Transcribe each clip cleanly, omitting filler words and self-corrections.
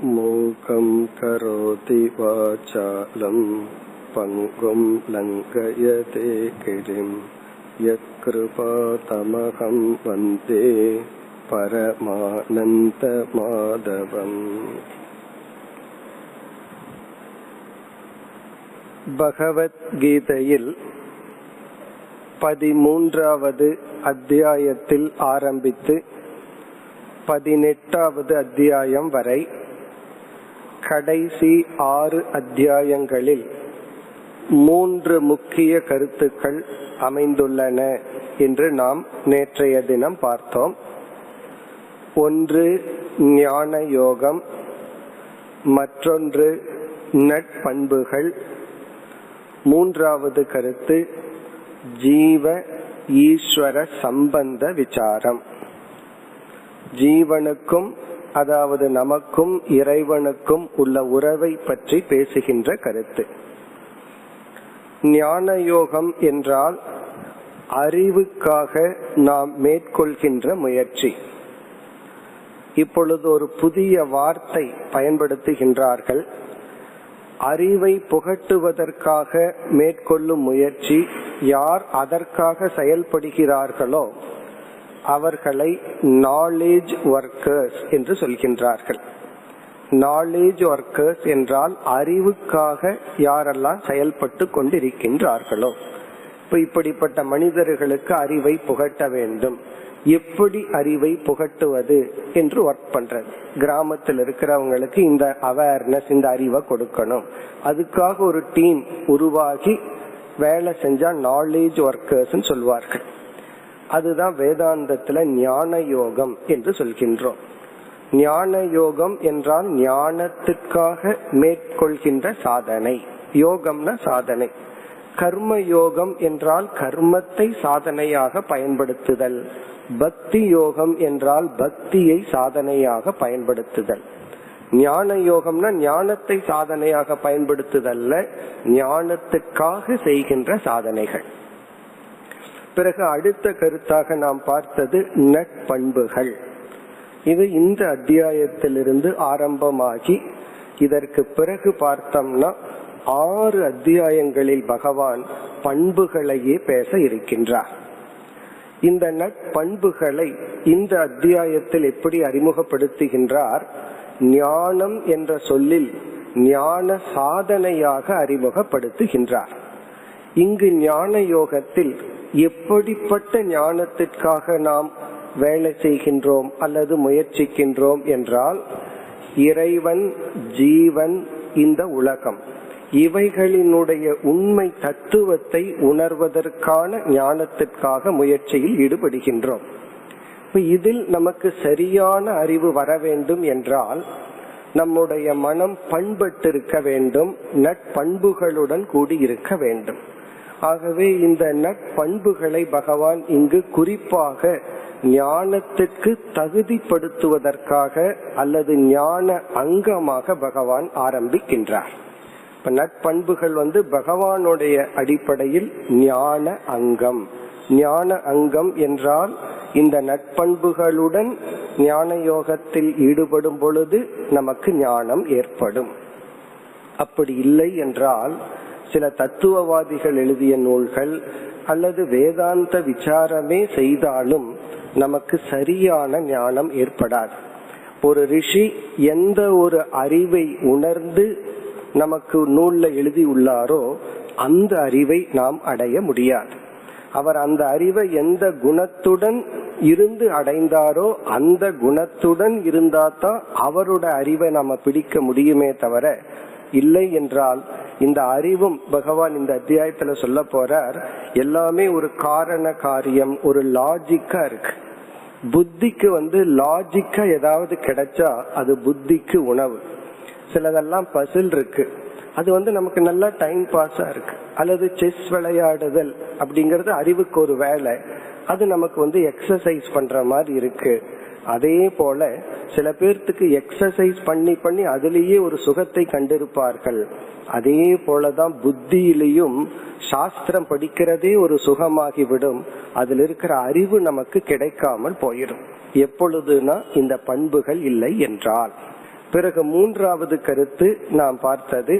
மூகம் கரோதி வாசாலம் பங்கும் லங்கயதே கிரிம் யத்கிருபா தமகம் வந்தே பரமானந்த மாதவம். பகவத்கீதையில் 13வது அத்தியாயத்தில் ஆரம்பித்து 18வது அத்தியாயம் வரை கடைசி 6 அத்தியாயங்களில் 3 முக்கிய கருத்துக்கள் அமைந்துள்ளன என்று நாம் நேற்றைய தினம் பார்த்தோம். ஒன்று ஞான யோகம், மற்றொன்று நட்பண்புகள், மூன்றாவது கருத்து ஜீவ ஈஸ்வர சம்பந்த விசாரம். ஜீவனுக்கும் அதாவது நமக்கும் இறைவனுக்கும் உள்ள உறவை பற்றி பேசுகின்ற கருத்து. ஞான யோகம் என்றால் அறிவுக்காக நாம் மேற்கொள்கின்ற முயற்சி. இப்பொழுது ஒரு புதிய வார்த்தை பயன்படுத்துகின்றார்கள். அறிவை புகட்டுவதற்காக மேற்கொள்ளும் முயற்சி, யார் அதற்காக செயல்படுகிறார்களோ அவர்களை நாலேஜ் ஒர்க்கர்ஸ் என்று சொல்கின்றார்கள். நாலேஜ் ஒர்க்கர்ஸ் என்றால் அறிவுக்காக யாரெல்லாம் செயல்பட்டு கொண்டிருக்கின்றார்களோ, இப்படிப்பட்ட மனிதர்களுக்கு அறிவை புகட்ட வேண்டும். எப்படி அறிவை புகட்டுவது என்று ஒர்க் பண்றது. கிராமத்தில் இருக்கிறவங்களுக்கு இந்த அவேர்னஸ், இந்த அறிவை கொடுக்கணும். அதுக்காக ஒரு டீம் உருவாகி வேலை செஞ்சா நாலேஜ் ஒர்க்கர்ஸ் சொல்வார்கள். அதுதான் வேதாந்தத்துல ஞான யோகம் என்று சொல்கின்றோம். ஞான யோகம் என்றால் ஞானத்துக்காக மேற்கொள்கின்ற சாதனை. யோகம்னா சாதனை. கர்ம யோகம் என்றால் கர்மத்தை சாதனையாக பயன்படுத்துதல். பக்தி யோகம் என்றால் பக்தியை சாதனையாக பயன்படுத்துதல். ஞான யோகம்னா ஞானத்தை சாதனையாக பயன்படுத்துதல்ல, ஞானத்துக்காக செய்கின்ற சாதனைகள். பிறகு அடுத்த கருத்தாக நாம் பார்த்தது நட்பண்புகள். இது இந்த அத்தியாயத்திலிருந்து ஆரம்பமாகி இதற்கு பிறகு பார்த்தோம்னா 6 அத்தியாயங்களில் பகவான் பண்புகளையே பேச இருக்கின்றார். இந்த நட்பண்புகளை இந்த அத்தியாயத்தில் எப்படி அறிமுகப்படுத்துகின்றார்? ஞானம் என்ற சொல்லில் ஞான சாதனையாக அறிமுகப்படுத்துகின்றார். இங்கு ஞான யோகத்தில் எப்படிப்பட்ட ஞானத்திற்காக நாம் வேலை செய்கின்றோம் அல்லது முயற்சிக்கின்றோம் என்றால், இறைவன், ஜீவன், இந்த உலகம், இவைகளினுடைய உண்மை தத்துவத்தை உணர்வதற்கான ஞானத்திற்காக முயற்சியில் ஈடுபடுகின்றோம். இதில் நமக்கு சரியான அறிவு வர வேண்டும் என்றால் நம்முடைய மனம் பண்பட்டிருக்க வேண்டும், நட்பண்புகளுடன் கூடி இருக்க வேண்டும். ஆகவே இந்த நட்பண்புகளை பகவான் இங்கு குறிப்பாக ஞானத்திற்கு தகுதிப்படுத்துவதற்காக அல்லது ஞான அங்கமாக பகவான் ஆரம்பிக்கின்றார். இப்ப நட்பண்புகள் பகவானுடைய அடிப்படையில் ஞான அங்கம். ஞான அங்கம் என்றால் இந்த நட்பண்புகளுடன் ஞான யோகத்தில் ஈடுபடும் பொழுது நமக்கு ஞானம் ஏற்படும். அப்படி இல்லை என்றால் சில தத்துவவாதிகள் எழுதிய நூல்கள் அல்லது வேதாந்த விசாரமே செய்தாலும் நமக்கு சரியான ஞானம் ஏற்படாது. ஒரு ரிஷி எந்த ஒரு அறிவை உணர்ந்து நமக்கு நூல்ல எழுதி உள்ளாரோ அந்த அறிவை நாம் அடைய முடியாது. அவர் அந்த அறிவை எந்த குணத்துடன் இருந்து அடைந்தாரோ அந்த குணத்துடன் இருந்தாதான் அவரோட அறிவை நாம பிடிக்க முடியுமே தவிர, இல்லை என்றால் இந்த அறிவும் பகவான் இந்த அத்தியாயத்துல சொல்ல போறார், எல்லாமே ஒரு காரண காரியம், ஒரு லாஜிக்கா இருக்கு. புத்திக்கு லாஜிக்கா ஏதாவது கிடைச்சா அது புத்திக்கு உணவு. சிலதெல்லாம் பசில் இருக்கு, அது நமக்கு நல்லா டைம் பாஸா இருக்கு. அல்லது செஸ் விளையாடுதல் அப்படிங்கறது அறிவுக்கு ஒரு வேலை, அது நமக்கு எக்ஸசைஸ் பண்ற மாதிரி இருக்கு. அதே போல சில பேர்த்துக்கு எக்ஸசைஸ் பண்ணி பண்ணி அதிலேயே ஒரு சுகத்தை கண்டிருப்பார்கள். அதே போலதான் புத்தியிலையும் சாஸ்திரம் படிக்கிறதே ஒரு சுகமாகிவிடும். அதில் இருக்கிற அறிவு நமக்கு கிடைக்காமல் போயிடும். எப்பொழுதுனா இந்த பண்புகள் இல்லை என்றால். பிறகு மூன்றாவது கருத்து நாம் பார்த்தது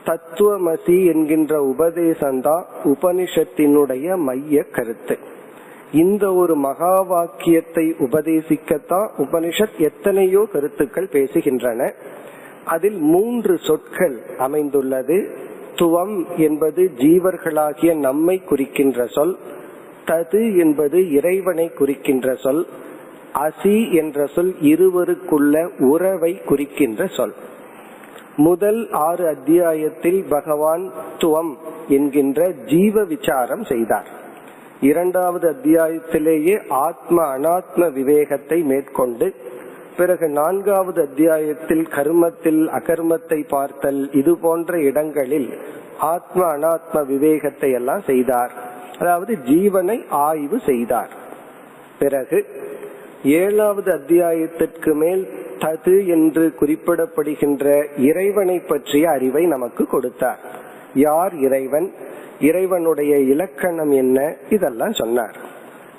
தத்துவமசி என்கின்ற உபதேசம்தான் உபனிஷத்தினுடைய மைய கருத்து. இந்த ஒரு மகா வாக்கியத்தை உபதேசிக்கத்தான் உபனிஷத் எத்தனையோ கருத்துக்கள் பேசுகின்றன. அதில் 3 சொற்கள் அமைந்துள்ளது. துவம் என்பது ஜீவர்களாகிய நம்மை குறிக்கின்ற சொல், தது என்பது இறைவனை குறிக்கின்ற சொல், அசி என்ற சொல் இருவருக்குள்ள உறவை குறிக்கின்ற சொல். முதல் 6 அத்தியாயத்தில் பகவான் துவம் என்கின்ற ஜீவ விசாரம் செய்தார். 2வது அத்தியாயத்திலேயே ஆத்ம அனாத்ம விவேகத்தை மேற்கொண்டு, பிறகு 4வது அத்தியாயத்தில் கர்மத்தில் அகர்மத்தை பார்த்தல், இது போன்ற இடங்களில் ஆத்ம அனாத்ம விவேகத்தை எல்லாம் செய்தார். அதாவது ஜீவனை ஆய்வு செய்தார். பிறகு 7வது அத்தியாயத்திற்கு மேல் தது என்று குறிப்பிடப்படுகின்ற இறைவனை பற்றிய அறிவை நமக்கு கொடுத்தார். யார் இறைவன், இறைவனுடைய இலக்கணம் என்ன, இதெல்லாம் சொன்னார்.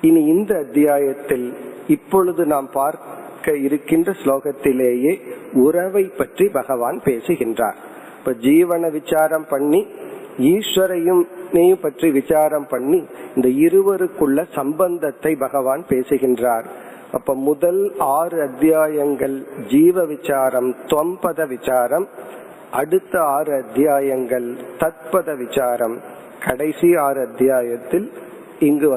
இனி இந்த அத்தியாயத்தில் இப்பொழுது நாம் பார்க்க இருக்கின்ற ஸ்லோகத்திலேயே உறவை பற்றி பகவான் பேசுகின்றார். இப்ப ஜீவன விசாரம் பண்ணி ஈஸ்வரையும் பற்றி விசாரம் பண்ணி இந்த இருவருக்குள்ள சம்பந்தத்தை பகவான் பேசுகின்றார். அப்ப முதல் 6 அத்தியாயங்கள் ஜீவ விசாரம், தொம்பத விசாரம். அடுத்த 6 அத்தியாயங்கள் தத்பத விசாரம். கடைசி 6 அத்தியாயத்தில் இங்கு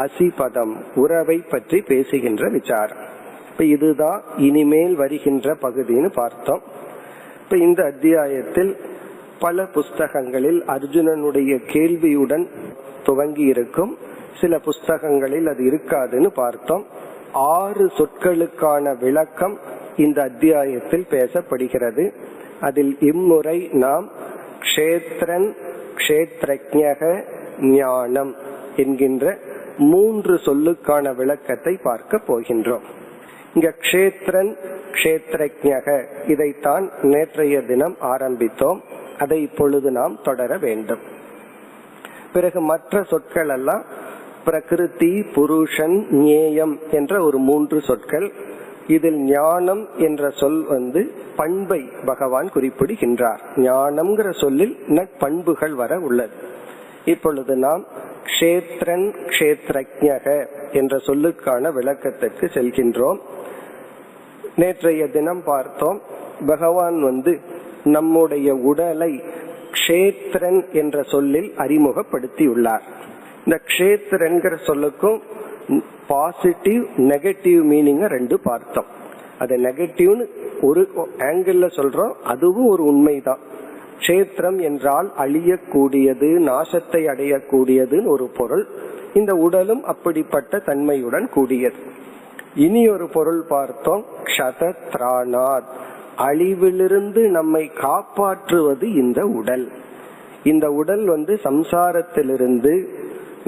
அசிபதம், உறவை பற்றி பேசுகின்ற விசாரம். இப்ப இதுதான் இனிமேல் வருகின்ற பகுதின்னு பார்த்தோம். இப்ப இந்த அத்தியாயத்தில் பல புஸ்தகங்களில் அர்ஜுனனுடைய கேள்வியுடன் துவங்கி இருக்கும், சில புஸ்தகங்களில் அது இருக்காதுன்னு பார்த்தோம். 6 சொற்களுக்கான விளக்கம் இந்த அத்தியாயத்தில் பேசப்படுகிறது. அதில் இம்முறை நாம் க்ஷேத்ரன், க்ஷேத்ரஜ்ஞக, ஞானம் என்கின்ற 3 சொல்லுக்கான விளக்கத்தை பார்க்க போகின்றோம். இங்க க்ஷேத்ரன், க்ஷேத்ரஜ்ஞக இதைத்தான் நேற்றைய தினம் ஆரம்பித்தோம். அதை இப்பொழுது நாம் தொடர வேண்டும். பிறகு மற்ற சொற்கள் எல்லாம் பிரகிருதி, புருஷன், ஞேயம் என்ற ஒரு 3 சொற்கள். இதில் ஞானம் என்ற சொல் பண்பை பகவான் குறிப்பிடுகின்றார். ஞானம்ங்கிற சொல்லில் நற்பண்புகள் வர உள்ளது. இப்பொழுது நாம் க்ஷேத்ரன், க்ஷேத்ரஜ்ஞக என்ற சொல்லுக்கான விளக்கத்திற்கு செல்கின்றோம். நேற்றைய தினம் பார்த்தோம், பகவான் நம்முடைய உடலை க்ஷேத்ரன் என்ற சொல்லில் அறிமுகப்படுத்தியுள்ளார். இந்த க்ஷேத்ரன்கிற சொல்லுக்கும் பாசிட்டிவ் நெகட்டிவ் மீனிங் 2 பார்த்தோம். அது நெகட்டிவ்னு ஒரு ஆங்கிள் சொல்றோம், அதுவும் ஒரு உண்மைதான். க்ஷேத்திரம் என்றால் அழியக்கூடியது, நாசத்தை அடையக்கூடியதுன்னு ஒரு பொருள். இந்த உடலும் அப்படிப்பட்ட தன்மையுடன் கூடியது. இனி ஒரு பொருள் பார்த்தோம், க்ஷதத்ராணாத், அழிவிலிருந்து நம்மை காப்பாற்றுவது இந்த உடல். இந்த உடல் சம்சாரத்திலிருந்து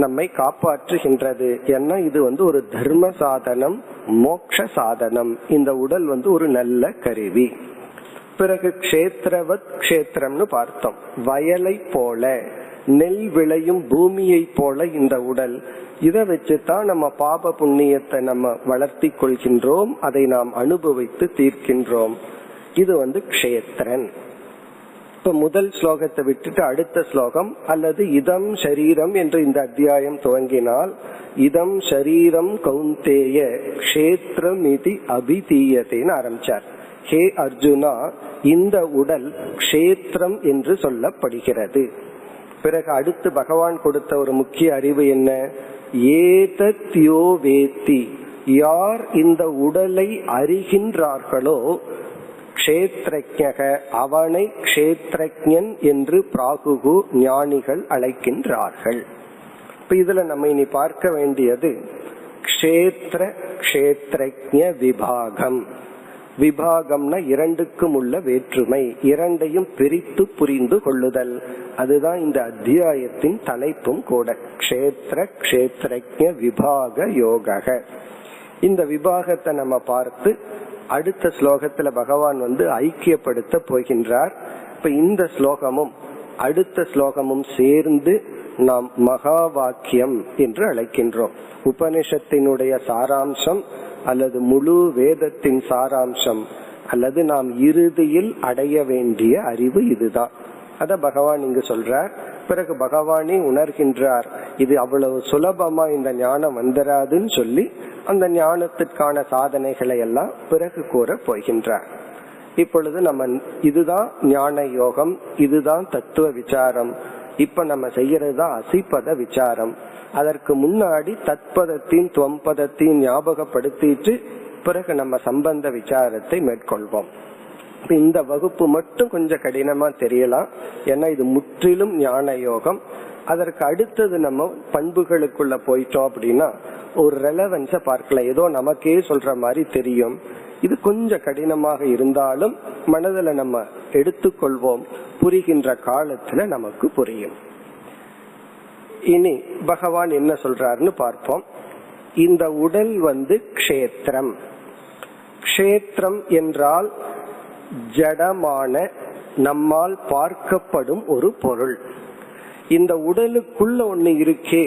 நம்மை காப்பாற்றுகின்றது. ஏன்னா இது ஒரு தர்ம சாதனம், மோக்ஷ சாதனம். இந்த உடல் ஒரு நல்ல கருவி. பிறகு க்ஷேத்ரவத் க்ஷேத்திரம்னு பார்த்தோம், வயலை போல, நெல் விளையும் பூமியை போல இந்த உடல். இதை வச்சுதான் நம்ம பாப புண்ணியத்தை நம்ம வளர்த்தி கொள்கின்றோம், அதை நாம் அனுபவித்து தீர்க்கின்றோம். இது க்ஷேத்ரன். இப்ப முதல் ஸ்லோகத்தை விட்டுட்டு அடுத்த ஸ்லோகம், அல்லது இதம் ஷரீரம் என்று இந்த அத்தியாயம் துவங்கினால், இதம் ஷரீரம் கௌந்தேய க்ஷேத்ரம் இதி அபிதீயதேன்னு ஆரம்பிச்சார். ஹே அர்ஜுனா, இந்த உடல் க்ஷேத்ரம் என்று சொல்லப்படுகிறது. பிறகு அடுத்து பகவான் கொடுத்த ஒரு முக்கிய அறிவு என்ன, ஏதத்யோ வேத்தி, யார் இந்த உடலை அறிகின்றார்களோ, க்ஷேத்ரஜ்ஞக, அவனை க்ஷேத்ரஜ்ஞன் என்று பிராகுகு ஞானிகள் அழைக்கின்றார்கள். இப்ப இதுல நம்ம இனி பார்க்க வேண்டியது க்ஷேத்ர க்ஷேத்ரஜ்ஞ விபாகம். விபாகம்னா 2க்கும் உள்ள வேற்றுமை, 2ஐயும் பிரித்து புரிந்து கொள்ளுதல். அதுதான் இந்த அத்தியாயத்தின் தலைப்பும் கூட, க்ஷேத்ர க்ஷேத்ரஜ்ஞ விபாக யோக. இந்த விபாகத்தை நம்ம பார்த்து அடுத்த ஸ்லோகத்துல பகவான் ஐக்கியப்படுத்த போகின்றார். இப்ப இந்த ஸ்லோகமும் அடுத்த ஸ்லோகமும் சேர்ந்து நாம் மகா வாக்கியம் என்று அழைக்கின்றோம். உபனிஷத்தினுடைய சாராம்சம் அல்லது முழு வேதத்தின் சாராம்சம் அல்லது நாம் இறுதியில் அடைய வேண்டிய அறிவு இதுதான். அத பகவான் இங்கு சொல்றார். பிறகு பகவானே உணர்கின்றார், இது அவ்வளவு சுலபமா இந்த ஞானம் வந்துராதுன்னு சொல்லி அந்த ஞானத்திற்கான சாதனைகளை எல்லாம் பிறகு கூற போகின்றார். இப்பொழுது நம்ம இதுதான் ஞான யோகம், இதுதான் தத்துவ விசாரம். இப்ப நம்ம செய்யறதுதான் அசிப்பத விசாரம். அதற்கு முன்னாடி தத்பதத்தின் துவம்பதத்தையும் ஞாபகப்படுத்திட்டு பிறகு நம்ம சம்பந்த விசாரத்தை மேற்கொள்வோம். இந்த வகுப்பு மட்டும் கொஞ்சம் கடினமா தெரியலாம், ஏன்னா இது முற்றிலும் ஞான யோகம். அதற்கு அடுத்தது நம்ம பண்புகளுக்குள்ள போயிட்டோம் அப்படின்னா ஒரு ரெலவன்ஸ பார்க்கலாம். ஏதோ நமக்கே சொல்ற மாதிரி தெரியும். இது கொஞ்சம் கடினமாக இருந்தாலும் மனதில் நம்ம எடுத்துக்கொள்வோம், புரிகின்ற காலத்துல நமக்கு புரியும். இனி பகவான் என்ன சொல்றாருன்னு பார்ப்போம். இந்த உடல் க்ஷேத்திரம். க்ஷேத்திரம் என்றால் ஜடமான, நம்மால் பார்க்கப்படும் ஒரு பொருள். இந்த உடலுக்குள்ள ஒண்ணு இருக்கே,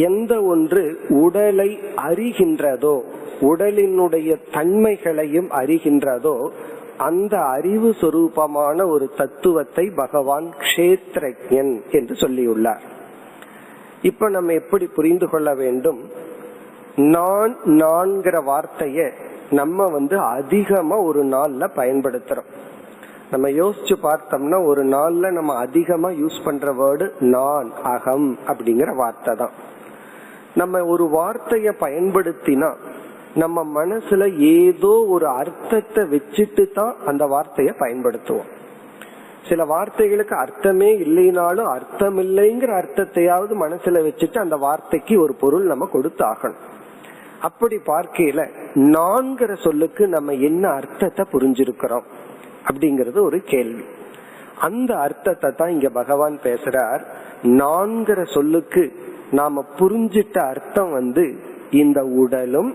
எந்த ஒன்று உடலை அறிகின்றதோ, உடலினுடைய தன்மைகளையும் அறிகின்றதோ, அந்த அறிவு சொரூபமான ஒரு தத்துவத்தை பகவான் க்ஷேத்ரஜ்ஞன் என்று சொல்லியுள்ளார். இப்ப நம்ம எப்படி புரிந்து கொள்ள வேண்டும்? நான்கிற வார்த்தைய நம்ம அதிகமா ஒரு நாள்ல பயன்படுத்துறோம். நம்ம யோசிச்சு பார்த்தோம்னா ஒரு நாள்ல நம்ம அதிகமா யூஸ் பண்ற வேர்டு நான், அகம் அப்படிங்கிற வார்த்தை தான். நம்ம ஒரு வார்த்தைய பயன்படுத்தினா நம்ம மனசுல ஏதோ ஒரு அர்த்தத்தை வச்சுட்டு தான் அந்த வார்த்தைய பயன்படுத்துவோம். சில வார்த்தைகளுக்கு அர்த்தமே இல்லைனாலும் அர்த்தம் இல்லைங்கிற அர்த்தத்தையாவது மனசுல வச்சுட்டு அந்த வார்த்தைக்கு ஒரு பொருள் நம்ம கொடுத்தாகணும். அப்படி பார்க்கையில நான்கிற சொல்லுக்கு நம்ம என்ன அர்த்தத்தை புரிஞ்சிருக்கிறோம் அப்படிங்கறது ஒரு கேள்வி. அந்த அர்த்தத்தை தான் இங்க பகவான் பேசுறார். நான்கிற சொல்லுக்கு நாம புரிஞ்சிட்ட அர்த்தம் இந்த உடலும்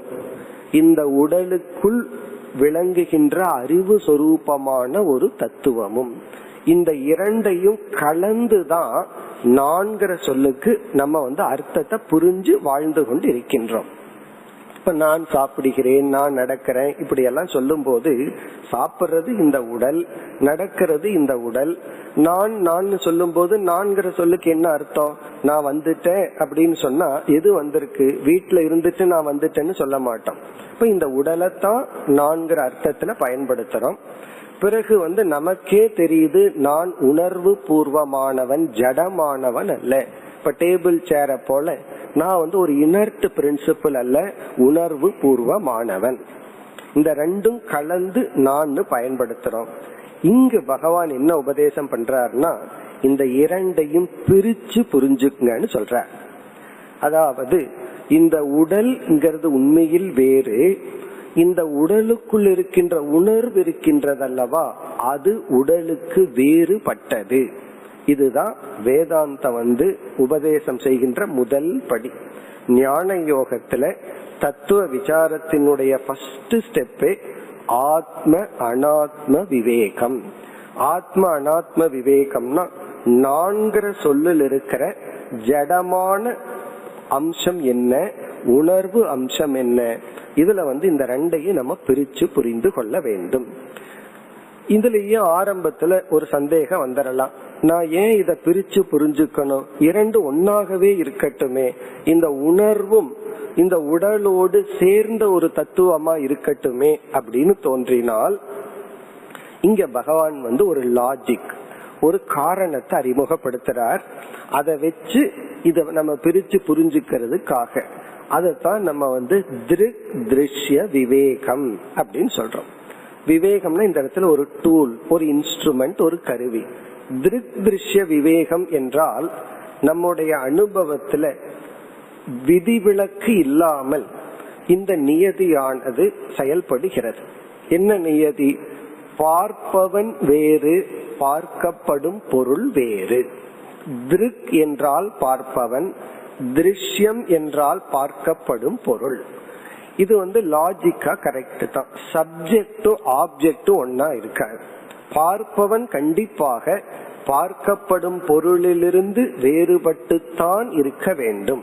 இந்த உடலுக்குள் விளங்குகின்ற அறிவு சொரூபமான ஒரு தத்துவமும், இந்த இரண்டையும் கலந்துதான் நான்கிற சொல்லுக்கு நம்ம அர்த்தத்தை புரிஞ்சு வாழ்ந்து கொண்டு இருக்கின்றோம். இப்ப நான் சாப்பிடுகிறேன், நான் நடக்கிறேன், இப்படி எல்லாம் சொல்லும் போது சாப்பிடுறது இந்த உடல், நடக்கிறது இந்த உடல். நான் சொல்லும் போது நான்கிற சொல்லுக்கு என்ன அர்த்தம்? நான் வந்துட்டேன் அப்படின்னு சொன்னா எது வந்திருக்கு? வீட்டுல இருந்துட்டு நான் வந்துட்டேன்னு சொல்ல மாட்டோம். இப்ப இந்த உடலைத்தான் நான்கிற அர்த்தத்துல பயன்படுத்துறோம். பிறகு நமக்கே தெரியுது நான் உணர்வு பூர்வமானவன், ஜடமானவன் அல்ல. இப்ப டேபிள் சேர போல நான் ஒரு இனர்ட் பிரின்சிபிள் அல்ல, உணர்வு பூர்வமானவன். இந்த ரெண்டும் கலந்து நான் பயன்படுத்துறோம். இங்கு பகவான் என்ன உபதேசம் பண்றாருன்னா இந்த இரண்டையும் பிரிச்சு புரிஞ்சுக்கங்கன்னு சொல்றார். அதாவது இந்த உடல்ங்கிறது உண்மையில் வேறு, இந்த உடலுக்குள் இருக்கின்ற உணர்வு இருக்கின்றதல்லவா, அது உடலுக்கு வேறுபட்டது. இதுதான் வேதாந்தம் உபதேசம் செய்கின்ற முதல் படி. ஞான யோகத்துல தத்துவ விசாரத்தினுடைய ஃபர்ஸ்ட் ஸ்டெப்பே ஆத்ம அனாத்ம விவேகம். ஆத்ம அனாத்ம விவேகம்னா நான்கிற சொல்லில் இருக்கிற ஜடமான அம்சம் என்ன, உணர்வு அம்சம் என்ன, இதுல இந்த ரெண்டையும் நம்ம பிரிச்சு புரிந்து கொள்ள வேண்டும். இதுலயே ஆரம்பத்துல ஒரு சந்தேகம் வந்துடலாம், நான் ஏன் இத பிரிச்சு புரிஞ்சுக்கணும், இரண்டு ஒன்னாகவே இருக்கட்டுமே, இந்த உணர்வும் இந்த உடலோடு சேர்ந்த ஒரு தத்துவமா இருக்கட்டுமே அப்படின்னு தோன்றினால், இங்க பகவான் ஒரு லாஜிக், ஒரு காரணத்தை அறிமுகப்படுத்துறார். அதை வச்சு இத நம்ம பிரிச்சு புரிஞ்சுக்கிறதுக்காக அதத்தான் நம்ம திருக் திருஷ்ய விவேகம் அப்படின்னு சொல்றோம். விவேகம்னா இந்த இடத்துல ஒரு டூல், ஒரு இன்ஸ்ட்ருமெண்ட், ஒரு கருவி. திருக் திருஷ்ய விவேகம் என்றால் நம்முடைய அனுபவத்துல விதிவிலக்கு இல்லாமல் இந்த நியதியானது செயல்படுகிறது. என்ன நியதி? பார்ப்பவன் வேறு, பார்க்கப்படும் பொருள் வேறு. திருக் என்றால் பார்ப்பவன், திருஷ்யம் என்றால் பார்க்கப்படும் பொருள். இது லாஜிக்கா கரெக்ட் தான். சப்ஜெக்டும் ஆப்ஜெக்டும் ஒன்னா இருக்காது. பார்ப்பவன் கண்டிப்பாக பார்க்கப்படும் பொருளிலிருந்து வேறுபட்டுத்தான் இருக்க வேண்டும்.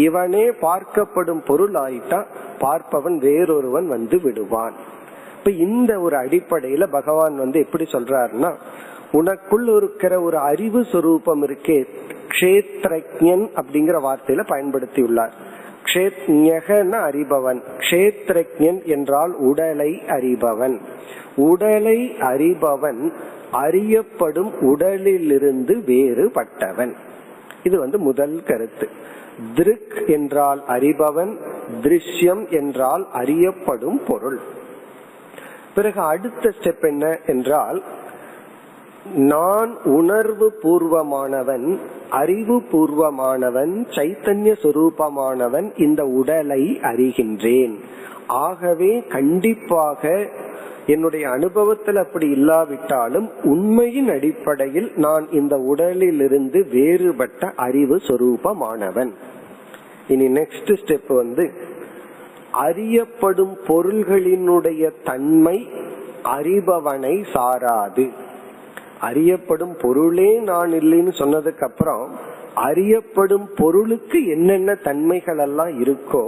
இவனே பார்க்கப்படும் பொருள் ஆயிட்டா பார்ப்பவன் வேறொருவன் விடுவான். இப்ப இந்த ஒரு அடிப்படையில பகவான் எப்படி சொல்றாருன்னா, உனக்குள் இருக்கிற ஒரு அறிவு சொரூபம் இருக்கே, க்ஷேத்ரஜ்ஞன் அப்படிங்கிற வார்த்தையில பயன்படுத்தி உள்ளார். க்ஷேத்ஞகன அறிபவன், க்ஷேத்ரஜ்ஞன் என்றால் உடலை அறிபவன். உடலை அறிபவன் அறியப்படும் உடலிலிருந்து வேறுபட்டவன். இது முதல் கருத்து. திருக் என்றால் அறிபவன், திருஷ்யம் என்றால் அறியப்படும் பொருள். பிறகு அடுத்த ஸ்டெப் என்ன என்றால், நான் உணர்வு பூர்வமானவன், அறிவு பூர்வமானவன், சைத்தன்ய சொரூபமானவன், இந்த உடலை அறிகின்றேன். ஆகவே கண்டிப்பாக என்னுடைய அனுபவத்தில் அப்படி இல்லாவிட்டாலும் உண்மையின் அடிப்படையில் நான் இந்த உடலிலிருந்து வேறுபட்ட அறிவு சொரூபமானவன். இனி நெக்ஸ்ட் ஸ்டெப் அறியப்படும் பொருள்களினுடைய தன்மை அறிபவனை சாராது. அறியப்படும் பொருளே நான் இல்லைன்னு சொன்னதுக்கு அப்புறம் அறியப்படும் பொருளுக்கு என்னென்ன தன்மைகள் எல்லாம் இருக்கோ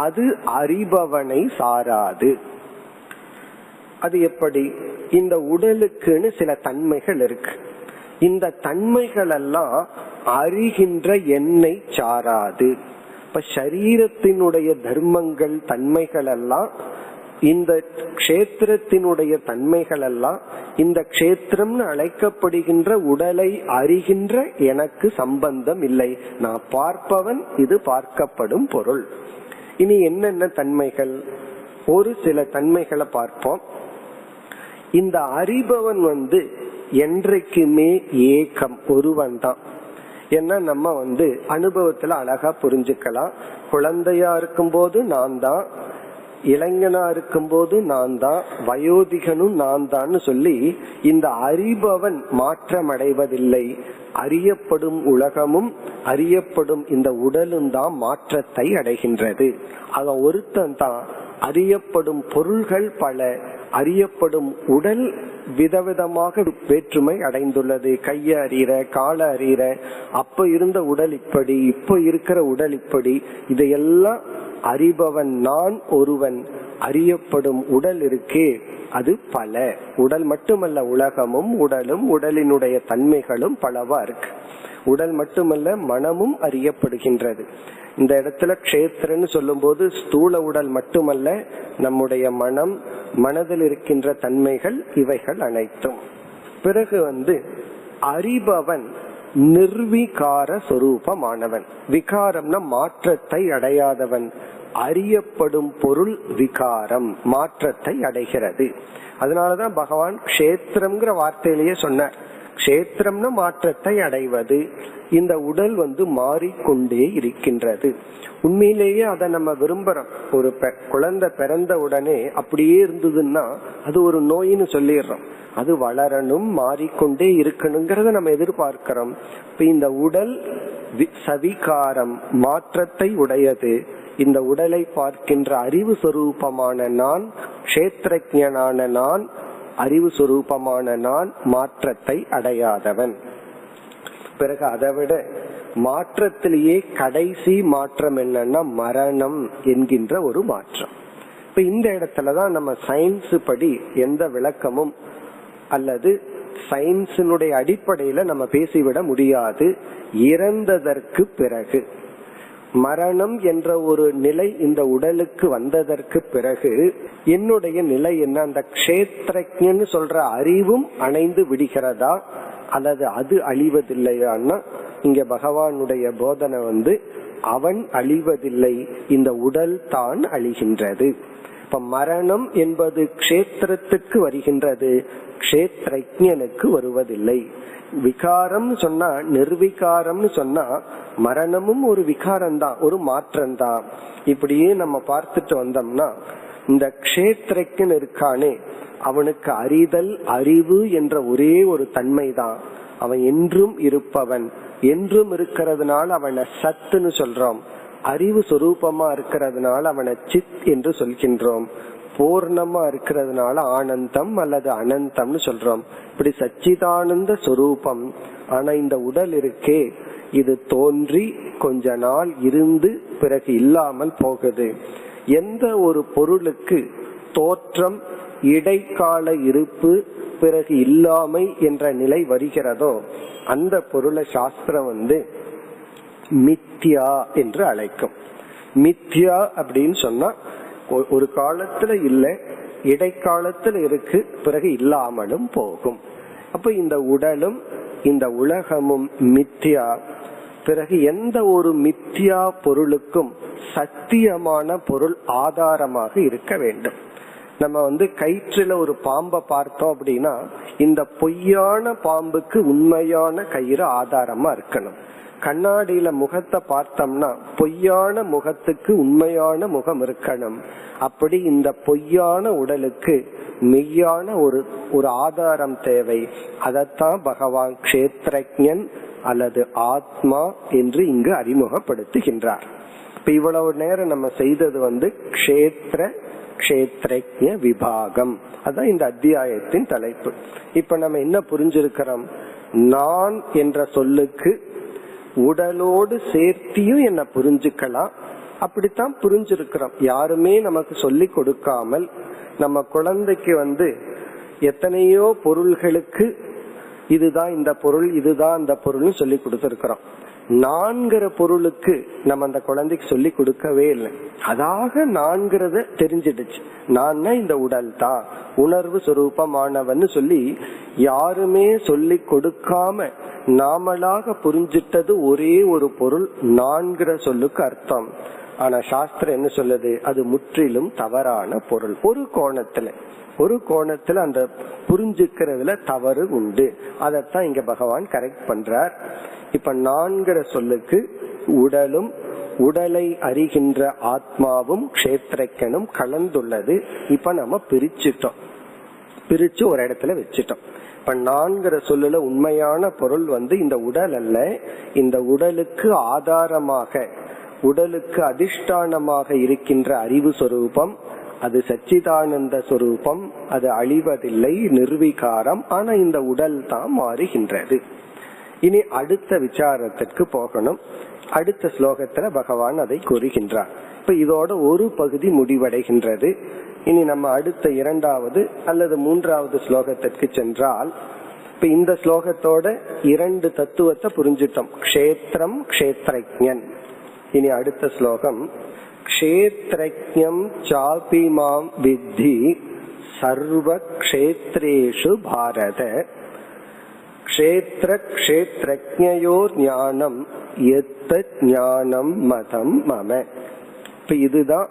அது அறிபவனை சாராது. அது எப்படி? இந்த உடலுக்குன்னு சில தன்மைகள் இருக்கு. இந்த தன்மைகள் எல்லாம் அறிகின்ற என்னை சாராது. இப்ப சரீரத்தினுடைய தர்மங்கள், தன்மைகள் எல்லாம், இந்த க்ஷேத்திரத்தினுடைய தன்மைகள் எல்லாம் இந்த க்ஷேத்திரம்னு அழைக்கப்படுகின்ற உடலை அறிகின்ற எனக்கு சம்பந்தம் இல்லை. நான் பார்ப்பவன், இது பார்க்கப்படும் பொருள். இனி என்னென்ன தன்மைகள்? ஒரு சில தன்மைகளை பார்ப்போம். இந்த அறிபவன் என்றைக்குமே ஏகம், ஒருவன் தான். ஏன்னா நம்ம அனுபவத்துல அழகா புரிஞ்சுக்கலாம். குழந்தையா இருக்கும் போது நான் தான், இளைஞனா இருக்கும் போது நான் தான், வயோதிகனும் நான் தான் சொல்லி இந்த அறிபவன் மாற்றம் அடைவதில்லை. அறியப்படும் உலகமும் அறியப்படும் இந்த உடலும் தான் மாற்றத்தை அடைகின்றது. அவன் ஒருத்தன் தான். அறியப்படும் பொருள்கள் பல, அறியப்படும் உடல் விதவிதமாக வேற்றுமை அடைந்துள்ளது. கைய அறிகிற, கால அறிகிற, அப்ப இருந்த உடல் இப்படி, இப்ப இருக்கிற உடல் இப்படி. இதையெல்லாம் அறிபவன் நான் ஒருவன். அறியப்படும் உடல் இருக்கே அது பல. உடல் மட்டுமல்ல, உலகமும் உடலும் உடலினுடைய தன்மைகளும் பலவா இருக்கு. உடல் மட்டுமல்ல, மனமும் அறியப்படுகின்றது. இந்த இடத்துல க்ஷேத்திரன்னு சொல்லும் போது ஸ்தூல உடல் மட்டுமல்ல, நம்முடைய மனம், மனதில் இருக்கின்ற தன்மைகள், இவைகள் அனைத்தும். பிறகு அறிபவன் நிர்விகார சொரூபமானவன். விகாரம்னா மாற்றத்தை அடையாதவன். அறியப்படும் பொருள் விகாரம், மாற்றத்தை அடைகிறது. அதனாலதான் பகவான் க்ஷேத்திரம்ங்கிற வார்த்தையிலேயே சொன்னார். க்ஷேத்திரம்னா மாற்றத்தை அடைவது. இந்த உடல் மாறிக்கொண்டே இருக்கின்றது. உண்மையிலேயே அதை நம்ம விரும்புறோம். ஒரு குழந்தை பிறந்த உடனே அப்படியே இருந்ததுன்னா அது ஒரு நோயின்னு சொல்லிடுறோம். அது வளரணும், மாறிக்கொண்டே இருக்கணுங்கிறத நம்ம எதிர்பார்க்கிறோம். இப்ப இந்த உடல் சவிகாரம், மாற்றத்தை உடையது. இந்த உடலை பார்க்கின்ற அறிவு சொரூபமான நான், க்ஷேத்ரஜ்ஞனான நான், அறிவு சொரூபமான நான் மாற்றத்தை அடையாதவன். பிறகு அதை விட மாற்றத்திலேயே கடைசி மாற்றம் என்னன்னா மரணம் என்கின்ற ஒரு மாற்றம். இப்ப இந்த இடத்துலதான் நம்ம சயின்ஸ் படி எந்த விளக்கமும் அல்லது சயின்ஸினுடைய அடிப்படையில நம்ம பேசிவிட முடியாது. இறந்ததற்கு பிறகு மரணம் என்ற ஒரு நிலை இந்த உடலுக்கு வந்ததற்கு பிறகு என்னுடைய நிலை என்ன? அந்த க்ஷேத்ரஜ்ஞன்னு சொல்ற அறிவும் அணைந்து விடுகிறதா அல்லது அது அழிவதில்லையான்னா, இங்க பகவானுடைய போதனை அவன் அழிவதில்லை, இந்த உடல் தான் அழிகின்றது. இப்ப மரணம் என்பது க்ஷேத்திரத்துக்கு வருகின்றது, க்ஷேத்ரஜ்ஞனுக்கு வருவதில்லை. விகாரம் சொன்னா, நிர்விகாரம்னு சொன்னா மரணமும் ஒரு விகாரம் தான், ஒரு மாற்றம் தான். இப்படியே நம்ம பார்த்துட்டு வந்தோம்னா இந்த க்ஷேத்ரஜ்ஞன் இருக்கானே, அவனுக்கு அறிதல், அறிவு என்ற ஒரே ஒரு தன்மை தான். அவன் என்றும் இருப்பவன். என்றும் இருக்கிறதுனால அவனை சத்துன்னு சொல்றோம். அறிவு சொரூபமா இருக்கிறதுனால அவனை சித் என்று சொல்கின்றோம். பூர்ணமா இருக்கிறதுனால ஆனந்தம் அல்லது அனந்தம்னு சொல்றோம். இப்படி சச்சிதானந்த சொரூபம். ஆனா இந்த உடல் இருக்கே, இது தோன்றி கொஞ்ச நாள் இருந்து பிறகு இல்லாமல் போகுது. எந்த ஒரு பொருளுக்கு தோற்றம் இடைக்கால இருப்பு பிறகு இல்லாமை என்ற நிலை வருகிறதோ அந்த பொருளை சாஸ்திரம் மித்யா என்று அழைக்கும். மித்யா அப்படின்னு சொன்னா ஒரு காலத்துல இல்ல, இடைக்காலத்துல இருக்கு, பிறகு இல்லாமலும் போகும். அப்ப இந்த உடலும் இந்த உலகமும் மித்யா. பிறகு எந்த ஒரு மித்யா பொருளுக்கும் சத்தியமான பொருள் ஆதாரமாக இருக்க வேண்டும். நம்ம கயிற்றுல ஒரு பாம்பை பார்த்தோம் அப்படின்னா இந்த பொய்யான பாம்புக்கு உண்மையான கயிறு ஆதாரமா இருக்கணும். கண்ணாடியில முகத்தை பார்த்தோம்னா பொய்யான முகத்துக்கு உண்மையான முகம் இருக்கணும். அப்படி இந்த பொய்யான உடலுக்கு மெய்யான ஒரு ஆதாரம் தேவை. அதத்தான் பகவான் க்ஷேத்ரஜ்ஞன் அல்லது ஆத்மா என்று இங்கு அறிமுகப்படுத்துகின்றார். இப்ப இவ்வளவு நேரம் நம்ம செய்தது க்ஷேத்ர க்ஷேத்ரஜ்ஞ விபாகம். அதான் இந்த அத்தியாயத்தின் தலைப்பு. இப்ப நம்ம என்ன புரிஞ்சிருக்கிறோம்? நான் என்ற சொல்லுக்கு உடலோடு சேர்த்தியும் என்ன புரிஞ்சுக்கலாம். அப்படித்தான் புரிஞ்சிருக்கிறோம். யாருமே நமக்கு சொல்லி கொடுக்காமல் நம்ம குழந்தைக்கு எத்தனையோ பொருள்களுக்கு இதுதான் இந்த பொருள், இதுதான் அந்த பொருள்னு சொல்லி கொடுத்திருக்கிறோம். நான்கிற பொருளுக்கு நம்ம அந்த குழந்தைக்கு சொல்லி கொடுக்கவே இல்லை. அதாக நான்கிறத தெரிஞ்சிடுச்சு. நான் இந்த உடல் தான், உணர்வு சொரூபமானவன்னு சொல்லி யாருமே சொல்லி கொடுக்காம நாமளாக புரிஞ்சிட்டது ஒரே ஒரு பொருள் நான்கிற சொல்லுக்கு அர்த்தம். ஆனா சாஸ்திரம் என்ன சொல்லுது? அது முற்றிலும் தவறான பொருள். ஒரு கோணத்துல அந்த புரிஞ்சுக்கிறதுல தவறு உண்டு. அதத்தான் இங்க பகவான் கரெக்ட் பண்றார். இப்ப நான்கிற சொல்லுக்கு உடலும் உடலை அறிகின்ற ஆத்மாவும் க்ஷேத்ரஜ்ஞனும் கலந்துள்ளது. இப்ப நம்ம பிரிச்சு ஒரு இடத்துல வச்சுட்டோம். இப்ப நான்கிற சொல்லுல உண்மையான பொருள் இந்த உடல் அல்ல. இந்த உடலுக்கு ஆதாரமாக, உடலுக்கு அதிஷ்டானமாக இருக்கின்ற அறிவு சொரூபம், அது சச்சிதானந்த சொரூபம், அது அழிவதில்லை, நிர்விகாரம். ஆனா இந்த உடல் தான் மாறுகின்றது. இனி அடுத்த விசாரத்திற்கு போகணும். அடுத்த ஸ்லோகத்துல பகவான் அதை கூறுகின்றார். இப்ப இதோட ஒரு பகுதி முடிவடைகின்றது. இனி நம்ம அடுத்த இரண்டாவது அல்லது மூன்றாவது ஸ்லோகத்திற்கு சென்றால், இப்ப இந்த ஸ்லோகத்தோட இரண்டு தத்துவத்தை புரிஞ்சிட்டோம். க்ஷேத்ரம் க்ஷேத்ரஜ்ஞன். இனி அடுத்த ஸ்லோகம் க்ஷேத்ரஜ்ஞம் சாபி மாம் வித்தி சர்வ க்ஷேத்ரேஷு பாரத க்ஷேத்ர க்ஷேத்ரஜ்ஞயோர் ஞானம் யத்தத் ஞானம் மதம் மம. இப்ப இதுதான்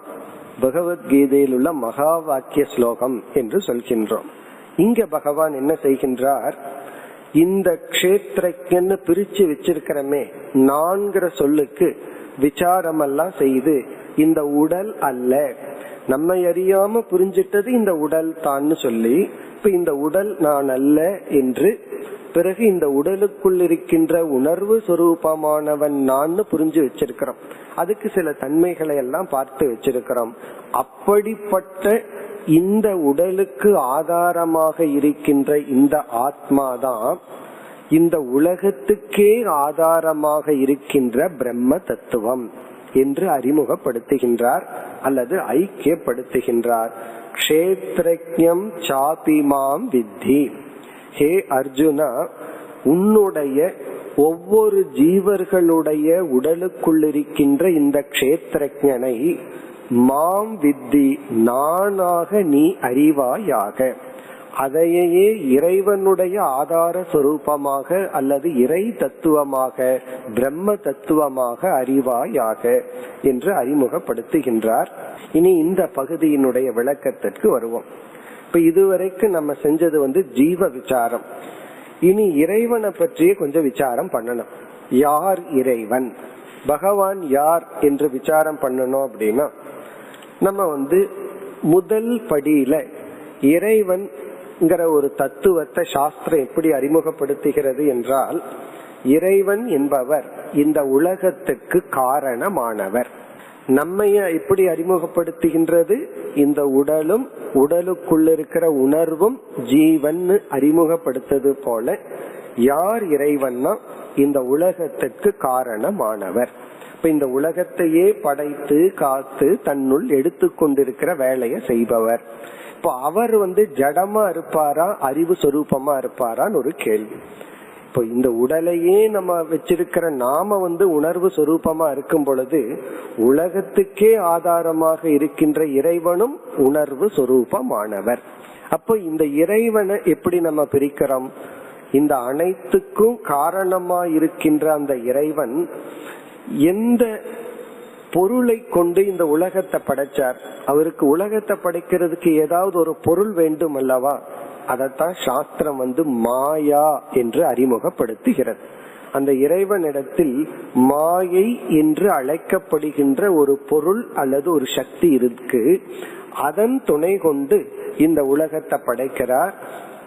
பகவத்கீதையில் உள்ள மகா வாக்கிய ஸ்லோகம் என்று சொல்கின்றோம். இங்க பகவான் என்ன செய்கின்றார்? இந்த க்ஷேத்ரஜ்ஞன்னு பிரிச்சு வச்சிருக்கிறமே நான்கிற சொல்லுக்கு விசாரம் எல்லாம் செய்து இந்த உடல் அல்ல, நம்ம அறியாம புரிஞ்சிட்டது இந்த உடல் தான் சொல்லி, இப்ப இந்த உடல் நான் அல்ல என்று, பிறகு இந்த உடலுக்குள் இருக்கின்ற உணர்வு சொரூபமானவன் நான் புரிஞ்சு வச்சிருக்கிறோம். அதுக்கு சில தன்மைகளை எல்லாம் பார்த்து வச்சிருக்கிறோம். அப்படிப்பட்ட இந்த உடலுக்கு ஆதாரமாக இருக்கின்ற இந்த ஆத்மாதான் இந்த உலகத்துக்கே ஆதாரமாக இருக்கின்ற பிரம்ம தத்துவம் என்று அறிமுகப்படுத்துகின்றார் அல்லது ஐக்கியப்படுத்துகின்றார். க்ஷேத்ரஜ்ஞம் சாபிமாம் வித்தி. ஹே அர்ஜுனா, உன்னுடைய ஒவ்வொரு ஜீவர்களுடைய உடலுக்குள் இருக்கின்ற இந்த க்ஷேத்ரஜ்ஞனை மாம் வித்தி, நானாக நீ அறிவாயாக. அதையே இறைவனுடைய ஆதார சொரூபமாக அல்லது இறை தத்துவமாக, பிரம்ம தத்துவமாக அறிவாயாக என்று அறிமுகப்படுத்துகின்றார். இனி இந்த பகுதியினுடைய விளக்கத்திற்கு வருவோம். இப்ப இதுவரைக்கும் நம்ம செஞ்சது ஜீவ விசாரம். இனி இறைவனை பற்றிய கொஞ்சம் விசாரம் பண்ணணும். யார் இறைவன், பகவான் யார் என்று விசாரம் பண்ணணும் அப்படின்னா, நம்ம முதல் படியில இறைவன்ங்கிற ஒரு தத்துவத்தை சாஸ்திரம் எப்படி அறிமுகப்படுத்துகிறது என்றால், இறைவன் என்பவர் இந்த உலகத்துக்கு காரணமானவர். நம்மைய எப்படி அறிமுகப்படுத்துகின்றது? இந்த உடலும் உடலுக்குள்ள இருக்கிற உணர்வும் ஜீவன் அறிமுகப்படுத்தது போல, யார் இறைவன்னா இந்த உலகத்துக்கு காரணமானவர். இப்ப இந்த உலகத்தையே படைத்து காத்து தன்னுள் எடுத்து கொண்டிருக்கிற வேலையை செய்பவர். இப்போ அவர் ஜடமா இருப்பாரா அறிவு சொரூபமா இருப்பாரான்னு ஒரு கேள்வி. இப்போ இந்த உடலையே நம்ம வச்சிருக்கிற நாம உணர்வு சொரூபமா இருக்கும் பொழுது உலகத்துக்கே ஆதாரமாக இருக்கின்ற இறைவனும் உணர்வு சொரூபமானவர். அப்போ இந்த இறைவனை எப்படி நம்ம பிரிக்கிறோம்? இந்த அனைத்துக்கும் காரணமா இருக்கின்ற அந்த இறைவன் எந்த பொருளை கொண்டு இந்த உலகத்தை படைச்சார்? அவருக்கு உலகத்தை படைக்கிறதுக்கு ஏதாவது ஒரு பொருள் வேண்டும் அல்லவா? அதத்தான் சாஸ்திரம் மாயா என்று அறிமுகப்படுத்துகிறது. அந்த இறைவனிடத்தில் மாயை என்று அழைக்கப்படுகின்ற ஒரு பொருள் அல்லது ஒரு சக்தி இருக்கு. அதன் துணை கொண்டு இந்த உலகத்தை படைக்கிறார்,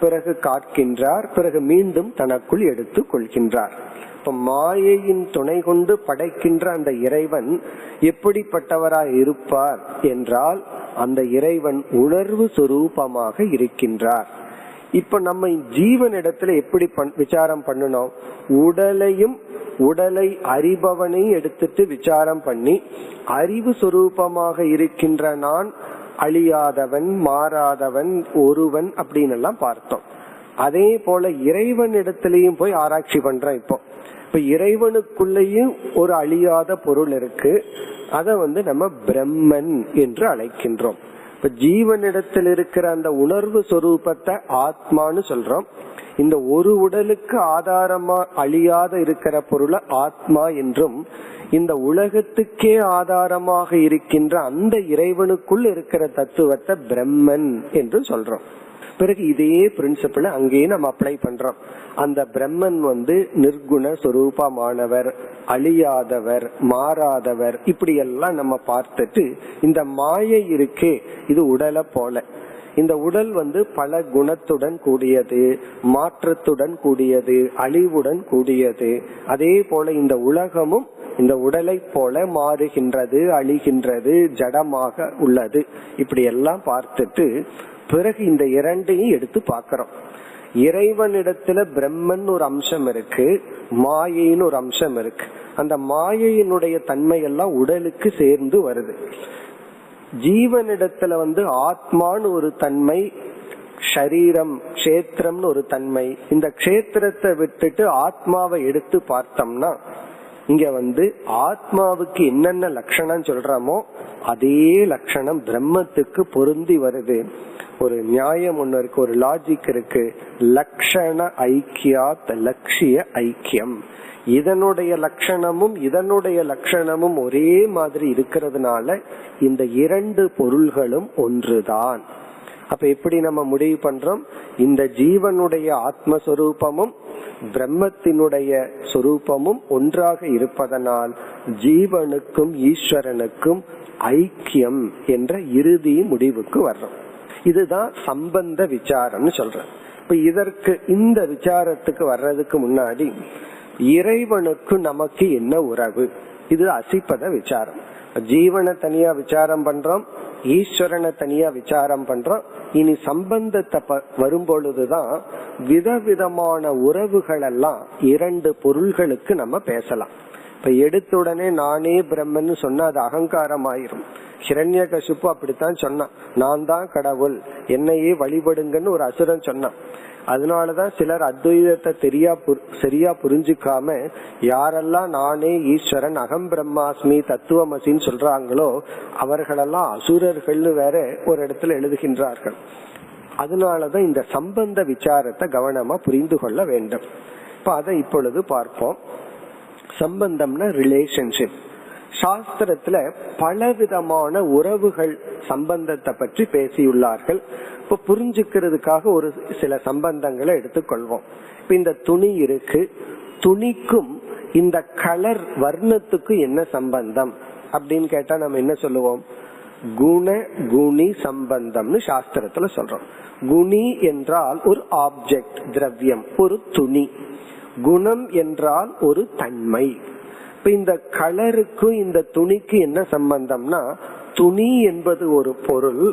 பிறகு காக்கின்றார், பிறகு மீண்டும் தனக்குள் எடுத்துக் கொள்கின்றார். இப்ப மாயையின் துணை கொண்டு படைக்கின்ற அந்த இறைவன் எப்படிப்பட்டவராய் இருப்பார் என்றால் அந்த இறைவன் உணர்வு சொரூபமாக இருக்கின்றார். இப்ப நம்ம ஜீவனிடத்துல எப்படி விசாரம் பண்ணணும்? உடலையும் உடலை அறிபவனையும் எடுத்துட்டு விசாரம் பண்ணி அறிவு சொரூபமாக இருக்கின்ற நான் அழியாதவன், மாறாதவன், ஒருவன் அப்படின்னு எல்லாம் பார்த்தோம். அதே போல இறைவனிடத்திலையும் போய் ஆராய்ச்சி பண்றோம். இப்ப இறைவனுக்குள்ளேயும் ஒரு அழியாத பொருள் இருக்கு. அத நம்ம பிரம்மன் என்று அழைக்கின்றோம். இப்ப ஜீவனிடத்தில் இருக்கிற அந்த உணர்வு சொரூபத்தை ஆத்மான்னு சொல்றோம். இந்த ஒரு உடலுக்கு ஆதாரமா அழியாத இருக்கிற பொருளை ஆத்மா என்றும், இந்த உலகத்துக்கே ஆதாரமாக இருக்கின்ற அந்த இறைவனுக்குள் இருக்கிற தத்துவத்தை பிரம்மன் என்று சொல்றோம். பிறகு இதே பிரின்சிபிள் அங்கேயே நம்ம அப்ளை பண்றோம். அந்த பிரம்மன் நிர்குண சொரூபமானவர், அழியாதவர், மாறாதவர், இப்படி எல்லாம் நம்ம பார்த்துட்டு இந்த மாயை இருக்கே இது உடலை போல. இந்த உடல் பல குணத்துடன் கூடியது, மாற்றத்துடன் கூடியது, அழிவுடன் கூடியது. அதே போல இந்த உலகமும் இந்த உடலை போல மாறுகின்றது, அழிகின்றது, ஜடமாக உள்ளது. இப்படி எல்லாம் பார்த்துட்டு பிறகு இந்த இரண்டையும் எடுத்து பார்க்கிறோம். இறைவனிடத்துல பிரம்மன் ஒரு அம்சம் இருக்கு, மாயைன்னு ஒரு அம்சம் இருக்கு. அந்த மாயையினுடைய தன்மை எல்லாம் உடலுக்கு சேர்ந்து வருது. ஜீவனிடத்துல ஆத்மான்னு ஒரு தன்மை, ஷரீரம் கஷேத்திரம்னு ஒரு தன்மை. இந்த கஷேத்திரத்தை விட்டுட்டு ஆத்மாவை எடுத்து பார்த்தோம்னா இங்க ஆத்மாவுக்கு என்னென்ன லட்சணம் சொல்றோமோ அதே லட்சணம் பிரம்மத்துக்கு பொருந்தி வருது. ஒரு நியாயம் ஒண்ணு இருக்கு, ஒரு லாஜிக் இருக்கு. லட்சண ஐக்கியாத் லட்சிய ஐக்கியம். இதனுடைய லட்சணமும் இதனுடைய லட்சணமும் ஒரே மாதிரி இருக்கிறதுனால இந்த இரண்டு பொருள்களும் ஒன்றுதான். அப்ப எப்படி நம்ம முடிவு பண்றோம்? இந்த ஜீவனுடைய ஆத்மஸ்வரூபமும் பிரம்மத்தினுடைய சொரூபமும் ஒன்றாக இருப்பதனால் ஜீவனுக்கும் ஈஸ்வரனுக்கும் ஐக்கியம் என்ற இறுதி முடிவுக்கு வர்றோம். இதுதான் சம்பந்த விசாரம்னு சொல்றேன். இப்ப இதற்கு இந்த விசாரத்துக்கு வர்றதுக்கு முன்னாடி இறைவனுக்கு நமக்கு என்ன உறவு, இது அசிப்பத விசாரம். ஜீவனை தனியா விசாரம் பண்றோம், ஈஸ்வரனை தனியா விசாரம் பண்றோம். இனி சம்பந்தத்தை வரும்பொழுதுதான் விதவிதமான உறவுகள் எல்லாம் இரண்டு பொருள்களுக்கு நம்ம பேசலாம். இப்ப எடுத்த உடனே நானே பிரம்மன்னு சொன்னா அது அகங்காரம் ஆயிரும். ஹிரண்யகசிப்பு அப்படித்தான் சொன்னான், நான் தான் கடவுள், என்னையே வழிபடுங்கன்னு ஒரு அசுரன் சொன்னான். அதனாலதான் சிலர் அத்வைதத்தை சரியா புரிஞ்சுக்காம யாரெல்லாம் நானே ஈஸ்வரன், அகம் பிரம்மாஸ்மி, தத்துவமசின்னு சொல்றாங்களோ அவர்களெல்லாம் அசுரர்கள்னு வேற ஒரு இடத்துல எழுதுகின்றார்கள். அதனாலதான் இந்த சம்பந்த விசாரத்தை கவனமா புரிந்து கொள்ள வேண்டும். இப்ப அதை இப்பொழுது பார்ப்போம். சம்பந்தம்னா ரிலேஷன்ஷிப். சாஸ்திரத்துல பலவிதமான உறவுகள் சம்பந்தத்தை பற்றி பேசியுள்ளார்கள். இப்ப புரிஞ்சுக்கிறதுக்காக ஒரு சில சம்பந்தங்களை எடுத்துக்கொள்வோம். இப்ப இந்த துணி இருக்கு, துணிக்கும் இந்த கலர் வர்ணத்துக்கு என்ன சம்பந்தம் அப்படின்னு கேட்டா நம்ம என்ன சொல்லுவோம்? குண குணி சம்பந்தம்னு சாஸ்திரத்துல சொல்றோம். குணி என்றால் ஒரு ஆப்ஜெக்ட், திரவியம், ஒரு துணி. குணம் என்றால் ஒரு தன்மை. இப்ப இந்த கலருக்கும் இந்த துணிக்கு என்ன சம்பந்தம்னா, துணி என்பது ஒரு பொருள்,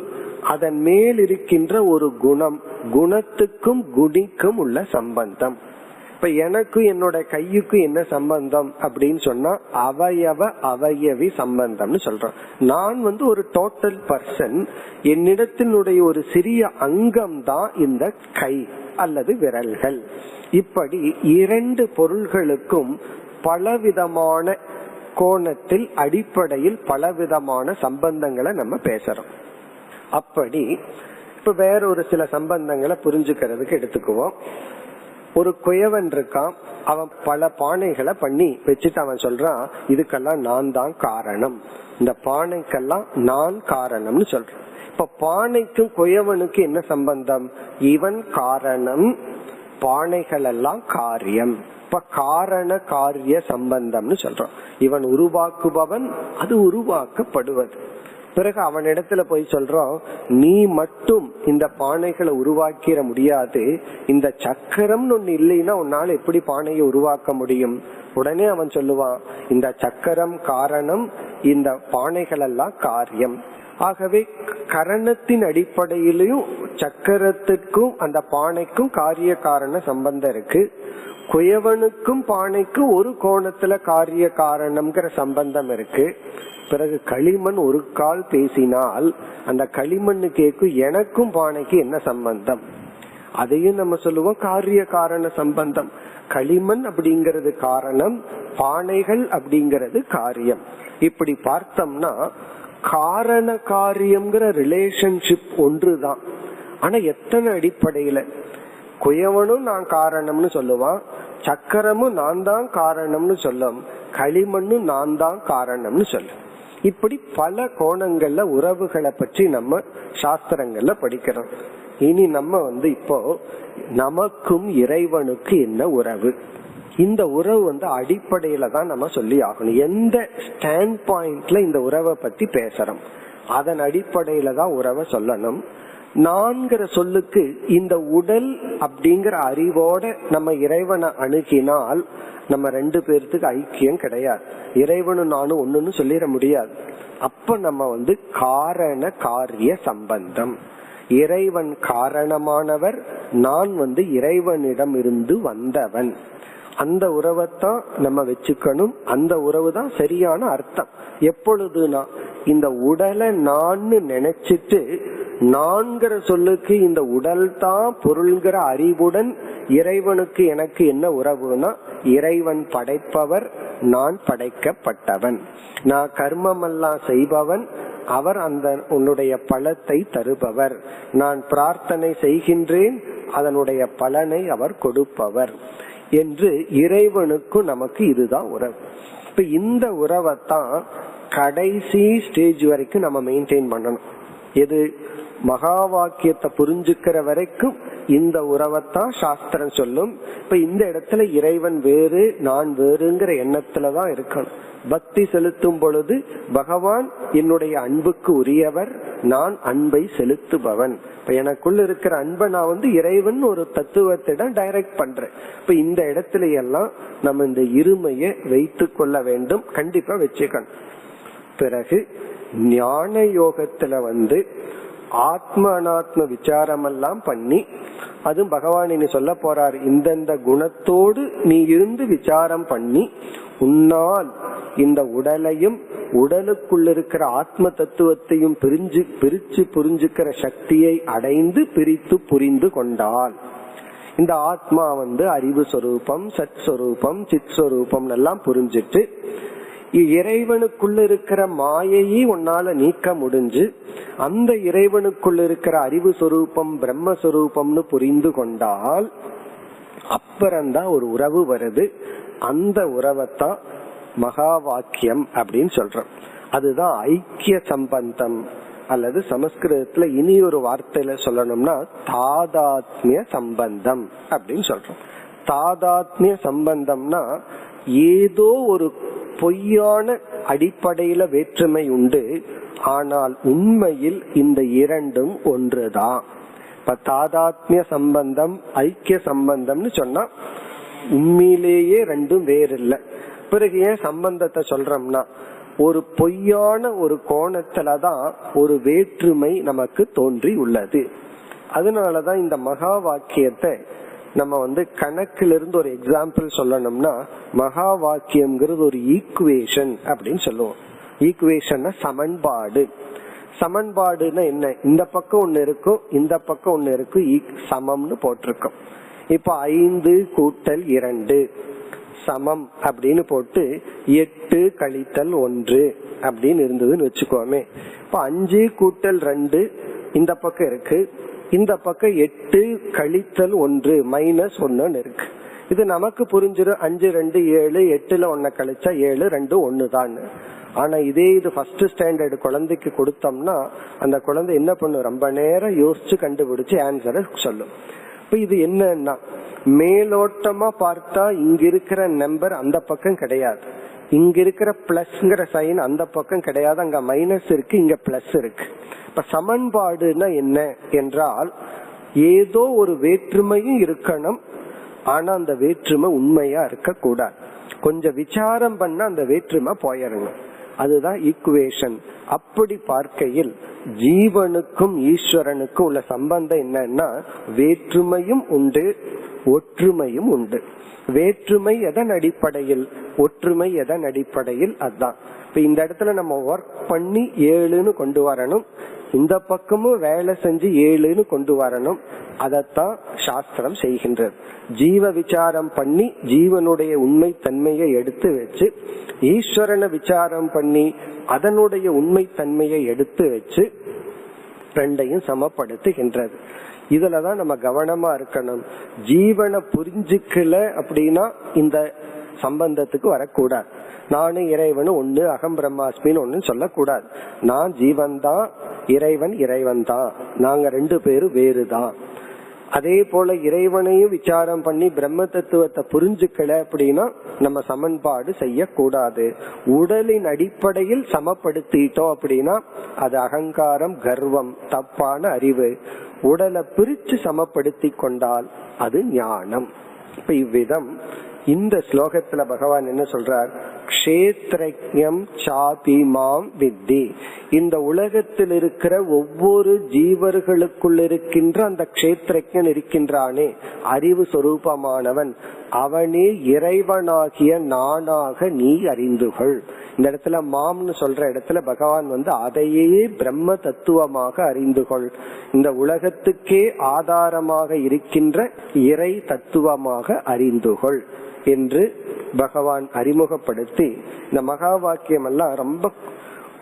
அதன் மேல் இருக்கின்ற ஒரு குணம், குணத்துக்கும் குணிக்கும் உள்ள சம்பந்தம். இப்ப எனக்கும் என்னோட கையுக்கும் என்ன சம்பந்தம் அப்படின்னு சொன்னா அவயவ அவயவி சம்பந்தம்னு சொல்றோம். நான் ஒரு டோட்டல் பர்சன், என்னிடத்தினுடைய ஒரு சிறிய அங்கம் தான் இந்த கை அல்லது விரல்கள். இப்படி இரண்டு பொருள்களுக்கும் பலவிதமான கோணத்தில் அடிப்படையில் பலவிதமான சம்பந்தங்களை நம்ம பேசுறோம். அப்படி இப்ப வேற ஒரு சில சம்பந்தங்களை புரிஞ்சுக்கிறதுக்கு எடுத்துக்குவோம். ஒரு குயவன் இருக்கான், அவன் பல பானைகளை பண்ணி வச்சுட்டு அவன் சொல்றான் இதுக்கெல்லாம் நான் தான் காரணம், இந்த பானைக்கெல்லாம் நான் காரணம்னு சொல்றான். இப்ப பானைக்கும் குயவனுக்கு என்ன சம்பந்தம்? இவன் காரணம், பானைகள் எல்லாம் காரியம். இப்ப காரண காரிய சம்பந்தம்னு சொல்றான். இவன் உருவாக்குபவன், அது உருவாக்கப்படுவது. பிறகு அவனிடத்துல போய் சொல்றோம், நீ மட்டும் இந்த பானைகளை உருவாக்கிட முடியாது, இந்த சக்கரம்னு ஒண்ணு இல்லைன்னா உன்னால எப்படி பானையை உருவாக்க முடியும்? உடனே அவன் சொல்லுவான், இந்த சக்கரம் காரணம், இந்த பானைகள் எல்லாம் காரியம். ஆகவே கரணத்தின் அடிப்படையிலும் சக்கரத்துக்கும் அந்த பானைக்கும் காரிய காரண சம்பந்தம் இருக்கு. குயவனுக்கும் பானைக்கும் ஒரு கோணத்துல காரிய காரணம்ங்கிற சம்பந்தம் இருக்கு. பிறகு களிமண் ஒரு கால் பேசினால் அந்த களிமண்ணு கேக்கும் எனக்கும் பானைக்கு என்ன சம்பந்தம்? அதையும் நம்ம சொல்லுவோம் காரிய காரண சம்பந்தம். களிமண் அப்படிங்கிறது காரணம், பானைகள் அப்படிங்கிறது காரியம். இப்படி பார்த்தோம்னா காரண காரியம்ங்கிற ரிலேஷன்ஷிப் ஒன்றுதான். ஆனா எத்தனை அடிப்படையில? குயவனும் நான் காரணம்னு சொல்லுவான், சக்கரமும் நான் தான் காரணம்னு சொல்லும், களிமண்ணும் நான் தான் காரணம்னு சொல்லும். இப்படி பல கோணங்கள்ல உறவுகளை பற்றி நம்ம சாஸ்திரங்கள்ல படிக்கிறோம். இனி நம்ம இப்போ நமக்கும் இறைவனுக்கு என்ன உறவு, இந்த உறவு அடிப்படையில தான் நம்ம சொல்லி ஆகணும். எந்த ஸ்டாண்ட் பாயிண்ட்ல இந்த உறவை பத்தி பேசுறோம் அதன் அடிப்படையில தான் உறவை சொல்லணும். நான்கிற சொல்லுக்கு இந்த உடல் அப்படிங்கிற அறிவோட நம்ம இறைவனை அணுகினால் நம்ம ரெண்டு பேர்த்துக்கு ஐக்கியம் கிடையாது. இறைவனும் நானும் ஒண்ணுன்னு சொல்லிட முடியாது. அப்ப நம்ம காரண காரிய சம்பந்தம், இறைவன் காரணமானவர், நான் இறைவனிடம் இருந்து வந்தவன், அந்த உறவைத்தான் நம்ம வச்சுக்கணும். அந்த உறவு தான் சரியான அர்த்தம். எப்பொழுதுனா இந்த உடலை நான் நினைச்சிட்டு நான்கிற சொல்லுக்கு இந்த உடல் தான் பொருள்கிற அறிவுடன் இறைவனுக்கு எனக்கு என்ன உறவுனா, இறைவன் படைப்பவர், நான் படைக்கப்பட்டவன். நான் கர்மம் எல்லாம் செய்பவன், அவர் அந்த உன்னுடைய பலத்தை தருபவர். நான் பிரார்த்தனை செய்கின்றேன், அதனுடைய பலனை அவர் கொடுப்பவர் என்று இறைவனுக்கும் நமக்கு இதுதான் உறவு. இப்ப இந்த உறவைத்தான் கடைசி ஸ்டேஜ் வரைக்கும் நம்ம மெயின்டைன் பண்ணணும். எது? மகா வாக்கியத்தை புரிஞ்சுக்கிற வரைக்கும் இந்த உறவைத்தான் சாஸ்திரம் சொல்லும். இப்ப இந்த இடத்துல இறைவன் வேறு நான் வேறுங்கிற எண்ணத்துலதான் இருக்கணும். பக்தி செலுத்தும் பொழுது பகவான் என்னுடைய அன்புக்கு உரியவர், நான் அன்பை செலுத்துபவன். இப்ப எனக்குள்ள இருக்கிற அன்பை நான் இறைவன் ஒரு தத்துவத்திடம் டைரக்ட் பண்றேன். இப்ப இந்த இடத்துல எல்லாம் நம்ம இந்த இருமையை வைத்து கொள்ள வேண்டும், கண்டிப்பா வச்சுக்கணும். பிறகு ஞான யோகத்துல ஆத்ம அனாத்ம விசாரம் எல்லாம் பண்ணி, அதுவும் பகவான் இனி சொல்ல போறார், இந்தந்த குணத்தோடு நீ இருந்து விசாரம் பண்ணி உன்னால் இந்த உடலையும் உடலுக்குள்ள இருக்கிற ஆத்ம தத்துவத்தையும் பிரிச்சு புரிஞ்சுக்கிற சக்தியை அடைந்து பிரித்து புரிந்து கொண்டால், இந்த ஆத்மா அறிவு சொரூபம், சத் சொரூபம், சித் சொரூபம் எல்லாம் புரிஞ்சிட்டு இறைவனுக்குள்ள இருக்கிற மாயையை உன்னால நீக்க முடிஞ்சு அந்த இறைவனுக்குள்ள இருக்கிற அறிவு சொரூபம் பிரம்மஸ்வரூபம்னு புரிந்து கொண்டால் அப்புறம்தான் ஒரு உறவு வருது. அந்த உறவைத்தான் மகா வாக்கியம் அப்படின்னு சொல்றோம். அதுதான் ஐக்கிய சம்பந்தம், அல்லது சமஸ்கிருதத்துல இனி ஒரு வார்த்தையில சொல்லணும்னா தாதாத்மிய சம்பந்தம் அப்படின்னு சொல்றோம். தாதாத்மிய சம்பந்தம்னா ஏதோ ஒரு பொய்யான அடிப்படையில வேற்றுமை உண்டு, ஆனால் உண்மையில் இந்த இரண்டும் ஒன்றுதான். இப்ப தாதாத்மிய சம்பந்தம் ஐக்கிய சம்பந்தம்னு சொன்னா உண்மையிலேயே ரெண்டும் வேறு இல்ல. பிறகு ஏன் சம்பந்தத்தை சொல்றோம்னா ஒரு பொய்யான ஒரு கோணத்துலதான் ஒரு வேற்றுமை நமக்கு தோன்றி உள்ளது. அதனாலதான் இந்த மகா வாக்கியத்தை நம்ம கணக்கிலிருந்து ஒரு எக்ஸாம்பிள் சொல்லணும்னா மகா வாக்கியம்ங்கிறது ஒரு ஈக்குவேஷன் அப்படின்னு சொல்லுவோம். ஈக்குவேஷன் சமன்பாடு. சமன்பாடுன்னா என்ன, இந்த பக்கம் ஒண்ணு இருக்கும் இந்த பக்கம் ஒண்ணு இருக்கும், சமம்னு போட்டிருக்கோம். இப்ப 5 கூட்டல் 2 சமம் அப்படின்னு போட்டு 8 கழித்தல் 1 அப்படின்னு இருந்ததுன்னு வச்சுக்கோமே. இப்ப 5 கூட்டல் 2 இந்த பக்கம் இருக்கு, இந்த பக்கம் 8 கழித்தல் 1 மைனஸ் 1 இருக்கு. இது நமக்கு புரிஞ்சிடும், 5 2 7, 8ல 1 கழிச்சா 7, 2 1 தான். ஆனா இதே இது ஃபர்ஸ்ட் ஸ்டாண்டர்ட் குழந்தைக்கு கொடுத்தோம்னா அந்த குழந்தை என்ன பண்ணும், ரொம்ப நேரம் யோசிச்சு கண்டுபிடிச்சு ஆன்சரை சொல்லும். இப்ப இது என்னன்னா, மேலோட்டமா பார்த்தா இங்க இருக்கிற நம்பர் அந்த பக்கம் கிடையாது, இங்க இருக்கிற பிளஸ்ங்கிற சைன் அந்த பக்கம் கிடையாது, அங்க மைனஸ் இருக்கு இங்க பிளஸ் இருக்கு. இப்ப சமன்பாடுனா என்ன என்றால், ஏதோ ஒரு வேற்றுமையும் இருக்கணும், ஆனா அந்த வேற்றுமை உண்மையா இருக்க கூடாது. கொஞ்சம் விசாரம் பண்ண அந்த வேற்றுமை போயிடணும், அதுதான் ஈக்குவேஷன். அப்படி பார்க்கையில் ஜீவனுக்கும் ஈஸ்வரனுக்கும் உள்ள சம்பந்தம் என்னன்னா, வேற்றுமையும் உண்டு ஒற்றுமையும் உண்டு. வேற்றுமை எதன் அடிப்படையில், ஒற்றுமை எதன் அடிப்படையில், அதுதான். இப்ப இந்த இடத்துல நம்ம ஒர்க் பண்ணி 7ன்னு கொண்டு வரணும், இந்த பக்கமும் வேலை செஞ்சு 7ன்னு கொண்டு வரணும். அதத்தான் சாஸ்திரம் செய்கின்றது. ஜீவ விசாரம் பண்ணி ஜீவனுடைய உண்மை தன்மையை எடுத்து வச்சு, ஈஸ்வரனை விசாரம் பண்ணி அதனுடைய உண்மை தன்மையை எடுத்து வச்சு ரெண்டையும் சமப்படுத்துகின்றது. இதுலதான் நம்ம கவனமா இருக்கணும். ஜீவனை புரிஞ்சுக்கல அப்படின்னா இந்த சம்பந்தத்துக்கு வரக்கூடாது. நானும் இறைவனும் ஒண்ணு, அகம் பிரம்மாஸ்மின்னு ஒண்ணு சொல்லக்கூடாது. நான் ஜீவன் தான், இறைவன் இறைவன் தான், நாங்க 2 பேரும் வேறுதான். அதே போல இறைவனையும் விசாரம் பண்ணி பிரம்ம தத்துவத்தை புரிஞ்சுக்கல அப்படின்னா நம்ம சமன்பாடு செய்யக்கூடாது. உடலின் அடிப்படையில் சமப்படுத்திட்டோம் அப்படின்னா அது அகங்காரம், கர்வம், தப்பான அறிவு. உடலை பிரிச்சு சமப்படுத்தி கொண்டால் அது ஞானம். இப்ப இவ்விதம் இந்த ஸ்லோகத்துல பகவான் என்ன சொல்றார், க்ஷேத்ரஜ்ஞம் சாபி மாம் வித்தி. இந்த உலகத்தில் இருக்கிற ஒவ்வொரு ஜீவர்களுக்குள் இருக்கின்ற அந்த க்ஷேத்ரஜ்ஞன் இருக்கின்றானே, அறிவு சொரூபமானவன், அவனே இறைவனாகிய நானாக நீ அறிந்துகொள். இந்த இடத்துல மாம்னு சொல்ற இடத்துல பகவான் அதையே பிரம்ம தத்துவமாக அறிந்துகொள். இந்த உலகத்துக்கே ஆதாரமாக இருக்கின்ற இறை தத்துவமாக அறிந்துகொள் என்று பகவான் அறிமுகப்படுத்தி, இந்த மகா வாக்கியம் எல்லாம் ரொம்ப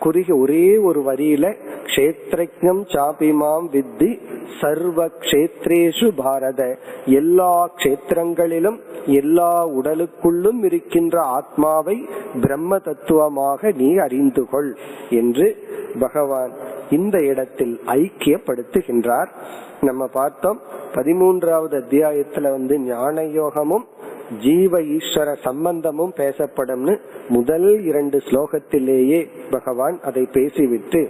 குறுகிய ஒரே ஒரு வரியில, க்ஷேத்ரஜ்ஞம் சாபிமாம் வித்தி சர்வ க்ஷேத்ரேஷு பாரத, எல்லா க்ஷேத்திரங்களிலும் எல்லா உடலுக்குள்ளும் இருக்கின்ற ஆத்மாவை பிரம்ம தத்துவமாக நீ அறிந்துகொள் என்று பகவான் இந்த இடத்தில் ஐக்கியப்படுத்துகின்றார். நம்ம பார்த்தோம் 13வது அத்தியாயத்துல ஞான யோகமும் ஜீவ ஈஸ்வர சம்பந்தமும் பேசப்படும்னு முதல் 2 ஸ்லோகத்திலேயே பகவான் அதை பேசிவிட்டு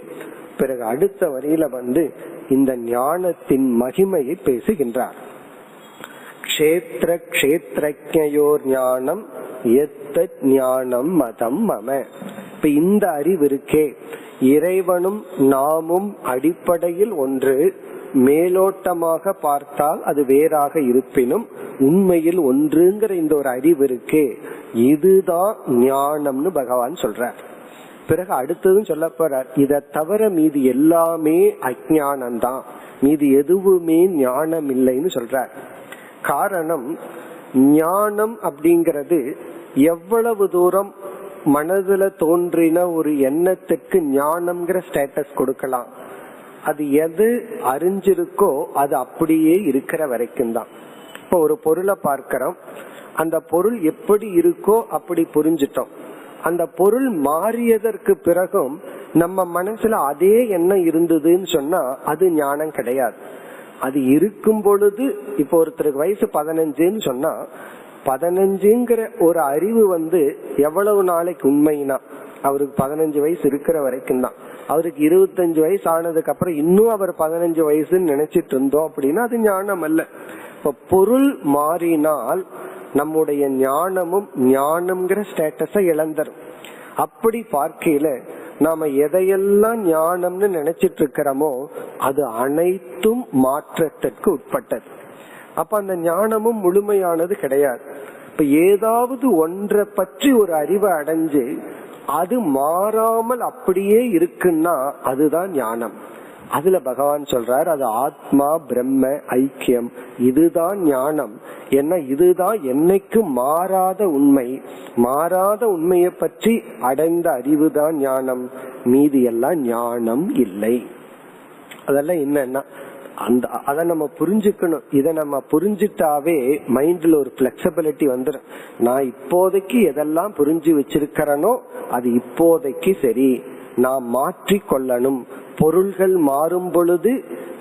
பிறகு அடுத்த வரியில இந்த ஞானத்தின் மகிமையை பேசுகின்றார். க்ஷேத்ர க்ஷேத்ரஜ்ஞயோர் ஞானம் எத்தத் ஞானம் மதம் மம. இப்ப இந்த அறிவு இருக்கே, இறைவனும் நாமும் அடிப்படையில் ஒன்று, மேலோட்டமாக பார்த்தால் அது வேறாக இருப்பினும் உண்மையில் ஒன்றுங்கிற இந்த ஒரு அறிவு இருக்கே, இதுதான் ஞானம்னு பகவான் சொல்றார். பிறகு அடுத்ததும் சொல்ல போறார், இத தவிர மீதி எல்லாமே அஞ்ஞானம்தான், மீதி எதுவுமே ஞானம் இல்லைன்னு சொல்றார். காரணம், ஞானம் அப்படிங்கிறது எவ்வளவு தூரம் மனதுல தோன்றின ஒரு எண்ணத்துக்கு ஞானம்ங்கிற ஸ்டேட்டஸ் கொடுக்கலாம், அது எது அறிஞ்சிருக்கோ அது அப்படியே இருக்கிற வரைக்கும் தான். இப்ப ஒரு பொருளை பார்க்கிறோம், அந்த பொருள் எப்படி இருக்கோ அப்படி புரிஞ்சிட்டோம். அந்த பொருள் மாறியதற்கு பிறகும் நம்ம மனசுல அதே எண்ணம் இருந்ததுன்னு சொன்னா அது ஞானம் கிடையாது. அது இருக்கும் பொழுது, இப்ப ஒருத்தருக்கு வயசு 15ன்னு சொன்னா 15ங்கிற ஒரு அறிவு எவ்வளவு நாளைக்கு உண்மைனா, அவருக்கு 15 வயசு இருக்கிற வரைக்கும் தான். அவருக்கு 25 வயசு ஆனதுக்கு அப்புறம் இன்னும் அவர் 15 வயசுன்னு நினைச்சிட்டு இருந்தோம் அப்படின்னா அது ஞானம் அல்ல. இப்ப பொருள் மாறினால் நம்முடைய ஞானமும் ஞானம்ங்கிற ஸ்டேட்டஸை இழந்துரும். அப்படி பார்க்கையில நாம எதையெல்லாம் ஞானம்னு நினைச்சிட்டு இருக்கிறோமோ அது அனைத்தும் மாற்றத்திற்கு உட்பட்டது. அப்ப அந்த ஞானமும் முழுமையானது கிடையாது. இப்ப ஏதாவது ஒன்றை பற்றி ஒரு அறிவை அடைஞ்சு அது மாறாமல் அப்படியே இருக்குன்னா அதுதான் ஞானம். அதுல பகவான் சொல்றார், அது ஆத்மா பிரம்ம ஐக்கியம், இதுதான் ஞானம். ஏன்னா இதுதான் என்னைக்கும் மாறாத உண்மை. மாறாத உண்மையை பற்றி அடைந்த அறிவுதான் ஞானம். மீதி எல்லாம் ஞானம் இல்லை. அதெல்லாம் என்னன்னா அத நம்ம புரிஞ்சுக்கணும். இத நம்ம புரிஞ்சுட்டாவே மைண்ட்ல ஒரு பிளெக்சிபிலிட்டி வந்துடும். நான் இப்போதைக்கு எதெல்லாம் புரிஞ்சு வச்சிருக்கிறனோ அது இப்போதைக்கு சரி, நான் மாற்றி கொள்ளணும். பொருள்கள் மாறும் பொழுது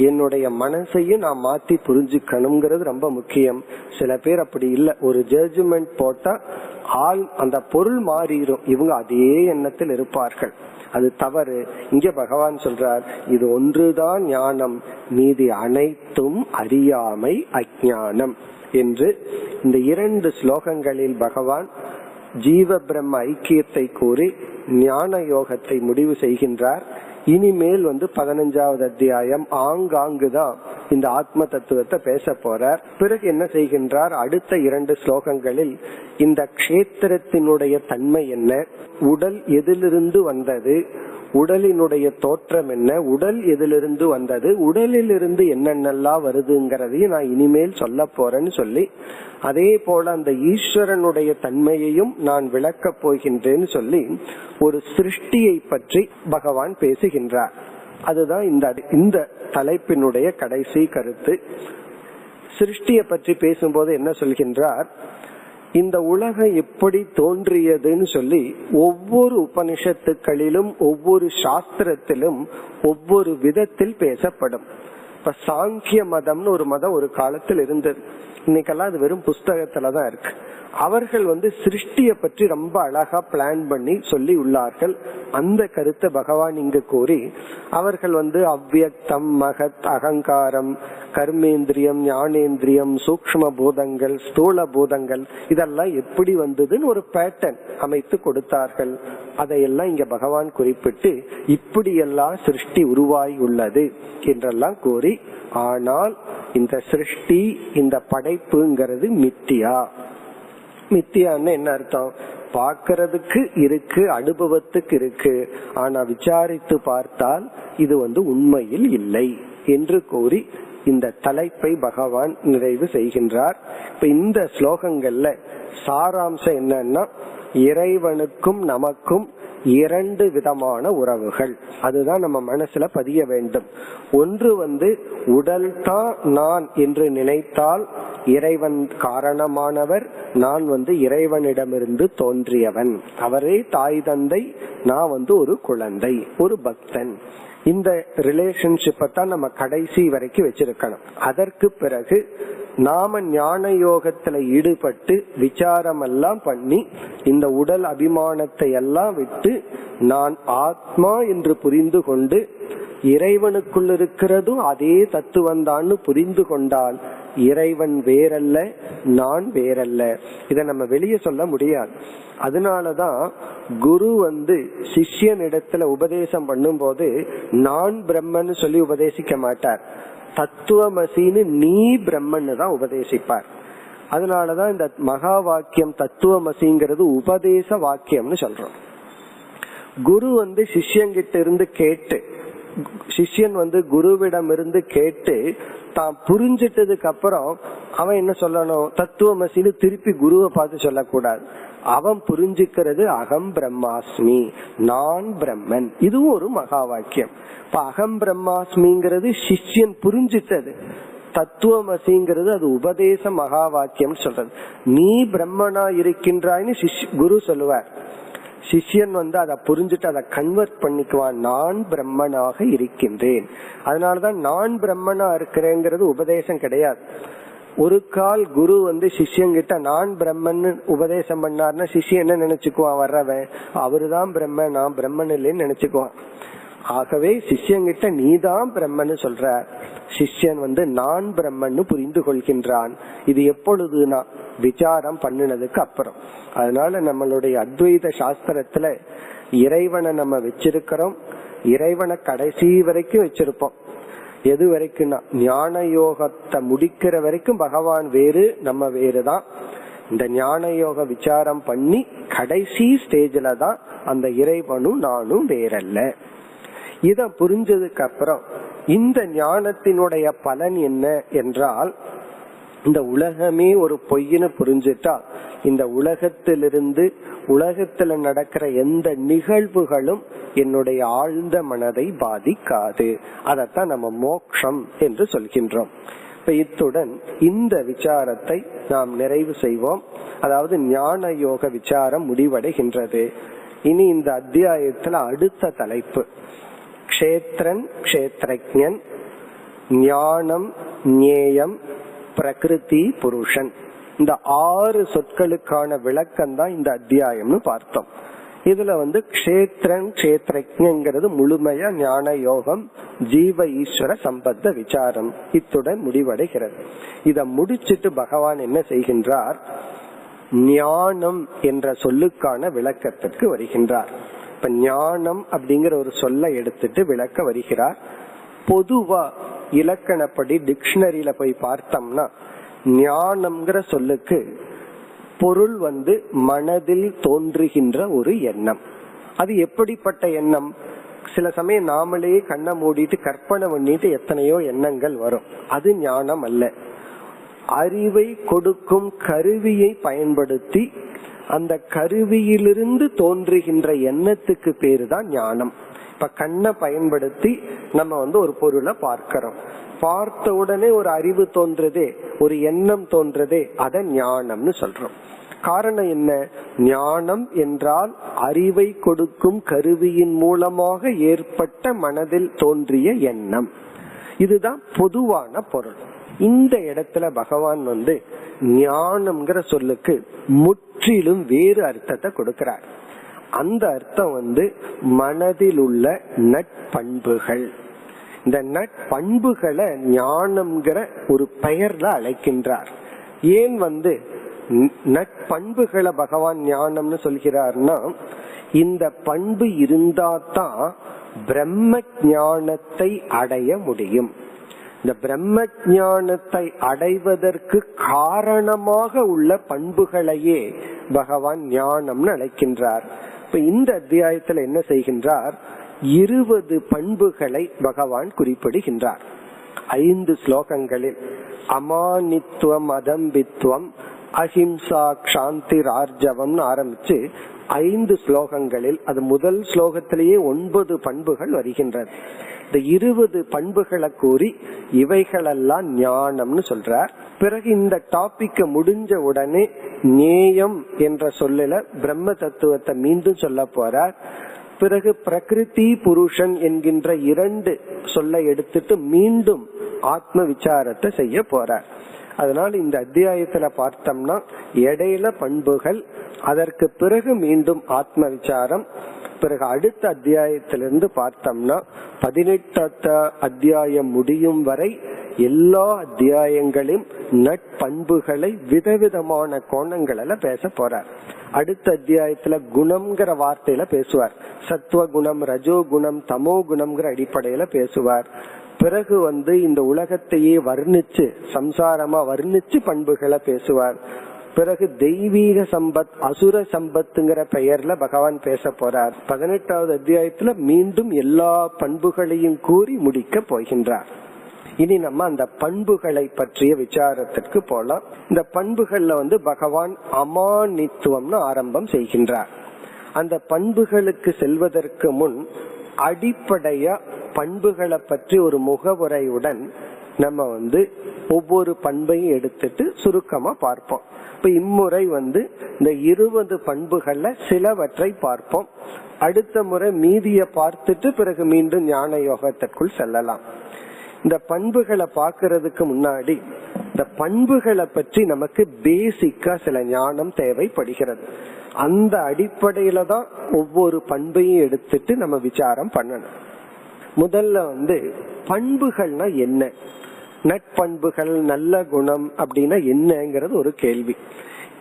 என்னுடைய மனசையும் நான் மாத்தி புரிஞ்சுக்கணுங்கிறது ரொம்ப முக்கியம். சில பேர் அப்படி இல்லை, ஒரு ஜட்ஜ்மெண்ட் போட்டா அந்த பொருள் மாறிடும், இவங்க அதே எண்ணத்தில் இருப்பார்கள். அது தவறு. இங்க பகவான் சொல்றார், இது ஒன்றுதான் ஞானம், மீதி அனைத்தும் அறியாமை அஞ்ஞானம் என்று. இந்த 2 ஸ்லோகங்களில் பகவான் ஜீவ பிரம்ம ஐக்கியத்தை கூறி ஞான யோகத்தை முடிவு செய்கின்றார். இனிமேல் 15வது அத்தியாயம் ஆங்காங்குதான் இந்த ஆத்ம தத்துவத்தை பேச போறார். பிறகு என்ன செய்கின்றார், அடுத்த 2 ஸ்லோகங்களில் இந்த க்ஷேத்திரத்தினுடைய தன்மை என்ன, உடல் எதிலிருந்து வந்தது, உடலினுடைய தோற்றம் என்ன, உடல் எதிலிருந்து வந்தது, உடலிலிருந்து என்னென்னலாம் வருதுங்கிறதையும் நான் இனிமேல் சொல்ல போறேன்னு சொல்லி, அதே போல அந்த ஈஸ்வரனுடைய தன்மையையும் நான் விளக்க போகின்றேன்னு சொல்லி ஒரு சிருஷ்டியை பற்றி பகவான் பேசுகின்றார். அதுதான் இந்த தலைப்பினுடைய கடைசி கருத்து. சிருஷ்டியை பற்றி பேசும்போது என்ன சொல்கின்றார், இந்த உலகம் எப்படி தோன்றியதுன்னு சொல்லி ஒவ்வொரு உபனிஷத்துக்களிலும் ஒவ்வொரு சாஸ்திரத்திலும் ஒவ்வொரு விதத்தில் பேசப்படும். இப்ப சாங்கிய மதம்னு ஒரு மதம் ஒரு காலத்தில் இருந்தது. இன்னைக்கெல்லாம் அது வெறும் புஸ்தகத்துலதான் இருக்கு. அவர்கள் சிருஷ்டியை பற்றி ரொம்ப அழகா பிளான் பண்ணி சொல்லி உள்ளார்கள். அந்த கருத்தை பகவான் இங்கு கூறி, அவர்கள் அவ்வியக்தம், மகத், அகங்காரம், கர்மேந்திரியம், ஞானேந்திரியம், சூக்ஷ்ம பூதங்கள், ஸ்தூல பூதங்கள் இதெல்லாம் எப்படி வந்ததுன்னு ஒரு பேட்டர்ன் அமைத்து கொடுத்தார்கள். அதையெல்லாம் இங்க பகவான் குறிப்பிட்டு இப்படியெல்லாம் சிருஷ்டி உருவாகி உள்ளது என்றெல்லாம் கூறி, ஆனால் இந்த சிருஷ்டி, இந்த படைப்புங்கிறது மித்தியா. மித்தியான்னு என்ன அர்த்தம், பார்க்கறதுக்கு இருக்கு, அனுபவத்துக்கு இருக்கு, ஆனா விசாரித்து பார்த்தால் இது உண்மையில் இல்லை என்று கூறி இந்த தலைப்பை பகவான் நிறைவு செய்கின்றார். இப்ப இந்த ஸ்லோகங்கள்ல சாராம்சம் என்னன்னா, இறைவனுக்கும் நமக்கும் 2 விதமான உறவுகள். அதுதான் நம்ம மனசுல பதிய வேண்டும். ஒன்று உடல் தான் நான் என்று நினைத்தால் இறைவன் காரணமானவர், நான் இறைவனிடமிருந்து தோன்றியவன், அவரே தாய் தந்தை, நான் ஒரு குழந்தை, ஒரு பக்தன். இந்த ரிலேஷன்ஷிப்பை தான் நம்ம கடைசி வரைக்கும் வச்சிருக்கணும். அதற்கு பிறகு நாம ஞான யோகத்துல ஈடுபட்டு விசாரம் எல்லாம் பண்ணி இந்த உடல் அபிமானத்தை எல்லாம் விட்டு நான் ஆத்மா என்று புரிந்து கொண்டு இறைவனுக்குள் இருக்கிறதும் அதே தத்துவம் தான் புரிந்து கொண்டால் இறைவன் வேறல்ல, நான் வேறல்ல. இத நம்ம வெளியே சொல்ல முடியாது. அதனாலதான் குரு சிஷ்யனிடத்துல உபதேசம் பண்ணும் போது நான் பிரம்மன்னு சொல்லி உபதேசிக்க மாட்டார், தத்துவமசின்னு நீ பிரம்மன்னு தான் உபதேசிப்பார். அதனாலதான் இந்த மகா வாக்கியம் தத்துவமசிங்கிறது உபதேச வாக்கியம்னு சொல்றோம். குரு சிஷ்யங்கிட்ட இருந்து கேட்டு, சிஷ்யன் குருவிடம் இருந்து கேட்டு தான் புரிஞ்சிட்டதுக்கு அப்புறம் அவன் என்ன சொல்லணும், தத்துவமசின்னு திருப்பி குருவை பார்த்து சொல்லக்கூடாது. அவன் புரிஞ்சுக்கிறது அகம் பிரம்மாஸ்மி, நான் பிரம்மன். இதுவும் ஒரு மகா வாக்கியம். இப்ப அகம் பிரம்மாஸ்மிங்கிறது சிஷ்யன் புரிஞ்சிட்டது, தத்துவமசிங்கிறது அது உபதேச மகா வாக்கியம் சொல்றது. நீ பிரம்மனா இருக்கின்றாய்னு குரு சொல்லுவார். சிஷ்யன் அதை புரிஞ்சுட்டு அதை கன்வெர்ட் பண்ணிக்குவான், நான் பிரம்மனாக இருக்கின்றேன். அதனாலதான் நான் பிரம்மனா இருக்கிறேங்கிறது உபதேசம் கிடையாது. ஒரு கால் குரு சிஷ்யங்கிட்ட நான் பிரம்மன் உபதேசம் பண்ணார்னா சிஷ்யன் என்ன நினைச்சுக்குவான், வர்றவன் அவருதான் பிரம்மன், நான் பிரம்மன் இல்லைன்னு நினைச்சுக்குவான். ஆகவே சிஷ்யங்கிட்ட நீதான் பிரம்மன்னு சொல்ற, சிஷ்யன் நான் பிரம்மன்னு புரிந்து கொள்கின்றான். இது எப்பொழுதுனா விசாரம் பண்ணினதுக்கு அப்புறம். அதனால நம்மளுடைய அத்வைத சாஸ்திரத்துல இறைவனை நம்ம வச்சிருக்கிறோம், இறைவனை கடைசி வரைக்கும் வச்சிருப்போம். எது வரைக்கும்னா ஞான யோகத்தை முடிக்கிற வரைக்கும் பகவான் வேறு, நம்ம வேறுதான். இந்த ஞான யோக விசாரம் பண்ணி கடைசி ஸ்டேஜ்ல தான் அந்த இறைவனும் நானும் வேறல்ல. இத புரிஞ்சதுக்கு அப்புறம் இந்த ஞானத்தினுடைய பலன் என்ன என்றால், இந்த உலகமே ஒரு பொய்ன்னு புரிஞ்சுட்டா இந்த உலகத்திலிருந்து உலகத்துல நடக்கிற எந்த நிகழ்வுகளும் என்னுடைய ஆழ்ந்த மனதை பாதிக்காது. அதத்தான் நம்ம மோக்ஷம் என்று சொல்கின்றோம். இப்ப இத்துடன் இந்த விசாரத்தை நாம் நிறைவு செய்வோம். அதாவது ஞான யோக விசாரம் முடிவடைகின்றது. இனி இந்த அத்தியாயத்துல அடுத்த தலைப்பு க்ஷேத்ரன் க்ஷேத்ரஜ்ஞன், ஞானம் ஞேயம், பிரகிருதி புருஷன். இந்த 6 சொற்களுக்கான விளக்கம் தான் இந்த அத்தியாயம்னு பார்த்தோம். இதுல க்ஷேத்ரன் க்ஷேத்ரஜ்ஞங்கிறது முழுமையா ஞான யோகம், ஜீவ ஈஸ்வர சம்பந்த விசாரம் இத்துடன் முடிவடைகிறது. இத முடிச்சிட்டு பகவான் என்ன செய்கின்றார், ஞானம் என்ற சொல்லுக்கான விளக்கத்திற்கு வருகின்றார். இப்ப ஞானம் அப்படிங்கிற ஒரு சொல்லை எடுத்துட்டு விளக்க வருகிறார். பொதுவா இலக்கணப்படி டிக்ஷனரியில போய் பார்த்தோம்னா ஞானம்ங்கிற சொல்லுக்கு பொருள் மனதில் தோன்றுகின்ற ஒரு எண்ணம். அது எப்படிப்பட்ட எண்ணம்? சில சமயம் நாமளே கண்ணை மூடிட்டு கற்பனை பண்ணிட்டு எத்தனையோ எண்ணங்கள் வரும். அது ஞானம் அல்ல. அறிவை கொடுக்கும் கருவியை பயன்படுத்தி அந்த கருவியிலிருந்து தோன்றுகின்ற எண்ணத்துக்கு பேரு தான் ஞானம். இப்ப கண்ணை பயன்படுத்தி நம்ம ஒரு பொருளை பார்க்கிறோம். பார்த்த உடனே ஒரு அறிவு தோன்றதே, ஒரு எண்ணம் தோன்றதே, அத ஞானம்னு சொல்றோம். காரணம் என்ன? ஞானம் என்றால் அறிவை கொடுக்கும் கருவியின் மூலமாக ஏற்பட்ட மனதில் தோன்றிய எண்ணம். இதுதான் பொதுவான பொருள். இந்த இடத்துல பகவான் ஞானம்ங்கிற சொல்லுக்கு முற்றிலும் வேறு அர்த்தத்தை கொடுக்கிறார். அந்த அர்த்தம் மனதில் உள்ள நட்பண்புகள். இந்த நட்பண்புகளை ஞானம்ங்கிற ஒரு பெயர்ல அழைக்கின்றார். ஏன் நட்பண்புகளை பகவான் ஞானம்னு சொல்கிறார்னா, இந்த பண்பு இருந்தாதான் பிரம்ம ஞானத்தை அடைய முடியும். இந்த பிரம்ம ஞானத்தை அடைவதற்கு காரணமாக உள்ள பண்புகளையே பகவான் ஞானம்னு அழைக்கின்றார். இப்ப இந்த அத்தியாயத்துல என்ன செய்கின்றார், 20 பண்புகளை பகவான் குறிப்பிடுகின்றார். 5 ஸ்லோகங்களில் அமானித்துவம், அதம்பித்துவம், அஹிம்சா, சாந்தி, ரார்ஜவம் ஆரம்பிச்சு 5 ஸ்லோகங்களில், அது முதல் ஸ்லோகத்திலேயே 9 பண்புகள் வருகின்றது. இந்த 20 பண்புகளை கூறி இவைகளெல்லாம் ஞானம்னு சொல்றார். பிறகு இந்த டாபிக்க முடிஞ்ச உடனே நேயம் என்ற சொல்லில பிரம்ம தத்துவத்தை மீண்டும் சொல்ல போறார். பிறகு பிரகிருதி புருஷன் என்கின்ற 2 சொல்லை எடுத்துட்டு மீண்டும் ஆத்ம விசாரத்தை செய்ய போறார். அதனால இந்த அத்தியாயத்துல பார்த்தோம்னா இடையில பண்புகள், அதற்கு பிறகு மீண்டும் ஆத்ம விசாரம். பிறகு அடுத்த அத்தியாயத்திலிருந்து பார்த்தோம்னா 18 அத்தியாயம் முடியும் வரை எல்லா அத்தியாயங்களையும் நட்பண்புகளை விதவிதமான கோணங்கள்ல பேச போறார். அடுத்த அத்தியாயத்துல குணம்ங்கிற வார்த்தையில பேசுவார். சத்துவ குணம், ரஜோ குணம், தமோ குணம்ங்கிற அடிப்படையில பேசுவார். பிறகு இந்த உலகத்தையே வர்ணிச்சு, சம்சாரமா வர்ணிச்சு பண்புகளை பேசுவார். பிறகு தெய்வீக சம்பத், அசுர சம்பத்துங்கிற பெயர்ல பகவான் பேச போறார். 18வது அத்தியாயத்துல மீண்டும் எல்லா பண்புகளையும் கூறி முடிக்க போகின்றார். இனி நம்ம அந்த பண்புகளை பற்றிய விசாரத்திற்கு போலாம். இந்த பண்புகள்ல பகவான் அமானித்துவம்னு ஆரம்பம் செய்கின்றார். அந்த பண்புகளுக்கு செல்வதற்கு முன் அடிப்படையா பண்புகளை பற்றி ஒரு முகவுரையுடன் நம்ம ஒவ்வொரு பண்பையும் எடுத்துட்டு சுருக்கமா பார்ப்போம். இப்ப இம்முறை இந்த 20 பண்புகள்ல சிலவற்றை பார்ப்போம். அடுத்த முறை மீதிய பார்த்துட்டு பிறகு மீண்டும் ஞான யோகத்திற்குள் செல்லலாம். இந்த பண்புகளை பார்க்கறதுக்கு முன்னாடி இந்த பண்புகளை பற்றி நமக்கு பேசிக்கா சில ஞானம் தேவைப்படுகிறது. அந்த அடிப்படையில தான் ஒவ்வொரு பண்பையும் எடுத்துட்டு நம்ம விசாரம் பண்ணணும். முதல்ல பண்புகள்னா என்ன, நட்பண்புகள், நல்ல குணம் அப்படின்னா என்னங்கிறது ஒரு கேள்வி.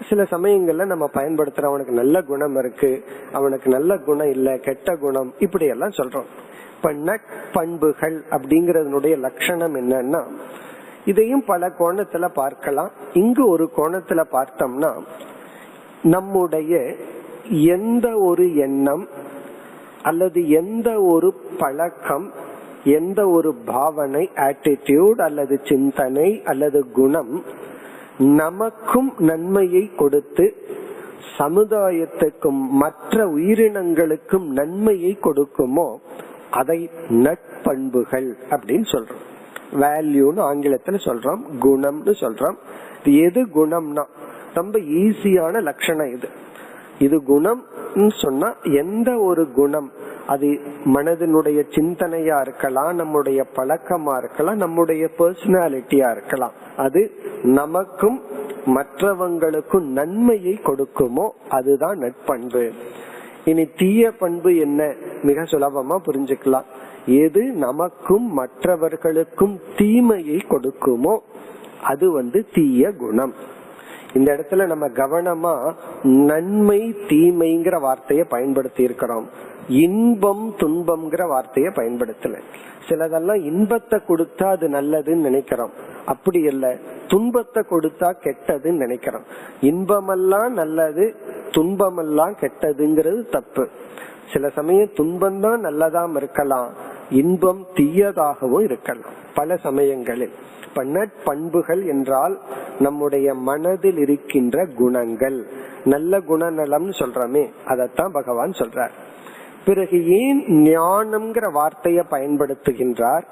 சில சமயங்கள்ல நம்ம பயன்படுத்துறோம், அவனுக்கு நல்ல குணம் இருக்கு, அவனுக்கு நல்ல குணம் இல்ல, கெட்ட குணம், இப்படி எல்லாம் சொல்றோம். இப்ப நட்பண்புகள் அப்படிங்கறதனுடைய லட்சணம் என்னன்னா, இதையும் பல கோணத்துல பார்க்கலாம். இங்கு ஒரு கோணத்துல பார்த்தோம்னா, நம்முடைய எந்த ஒரு எண்ணம் அல்லது எந்த ஒரு பழக்கம், எந்த ஒரு பாவனை, ஆட்டிடியூட் அல்லது சிந்தனை அல்லது குணம் நமக்கும் நன்மையை கொடுத்து சமுதாயத்துக்கும் மற்ற உயிரினங்களுக்கும் நன்மையை கொடுக்குமோ அதை நட்பண்புகள் அப்படின்னு சொல்றோம். வேல்யூன்னு ஆங்கிலத்துல சொல்றோம், குணம்னு சொல்றோம். எது குணம்னா ரொம்ப ஈஸியான லட்சணம் இது. இது குணம் சொன்னா எந்த ஒரு குணம், அது மனதினுடைய சிந்தனையா இருக்கலாம், நம்முடைய பழக்கமா இருக்கலாம், நம்முடைய பர்சனாலிட்டியா இருக்கலாம், அது நமக்கும் மற்றவங்களுக்கும் நன்மையை கொடுக்குமோ அதுதான் நட்பண்பு. இனி தீய பண்பு என்ன, மிக சுலபமா புரிஞ்சுக்கலாம். எது நமக்கும் மற்றவர்களுக்கும் தீமையை கொடுக்குமோ அது தீய குணம். இந்த இடத்துல நம்ம கவனமா நன்மை தீமைங்கிற வார்த்தையை பயன்படுத்தி இருக்கிறோம், இன்பம் துன்பம்ங்கிற வார்த்தையை பயன்படுத்தல. சிலதெல்லாம் இன்பத்தை கொடுத்தா அது நல்லதுன்னு நினைக்கிறோம், அப்படி இல்ல. துன்பத்தை கொடுத்தா கெட்டதுன்னு நினைக்கிறோம். இன்பமெல்லாம் நல்லது, துன்பமெல்லாம் கெட்டதுங்கிறது தப்பு. சில சமயம் துன்பம் தான் நல்லதாம் இருக்கலாம், இன்பம் தீயதாகவும் இருக்கலாம் பல சமயங்களில். நட்பண்புகள் என்றால் நம்முடைய மனதில் இருக்கின்ற குணங்கள், நல்ல குணநலம் சொல்றமே, அதத்தான் பகவான் சொல்றார். பிறகு ஏன் ஞானம்ங்கிற வார்த்தையை பயன்படுத்துகின்றார்?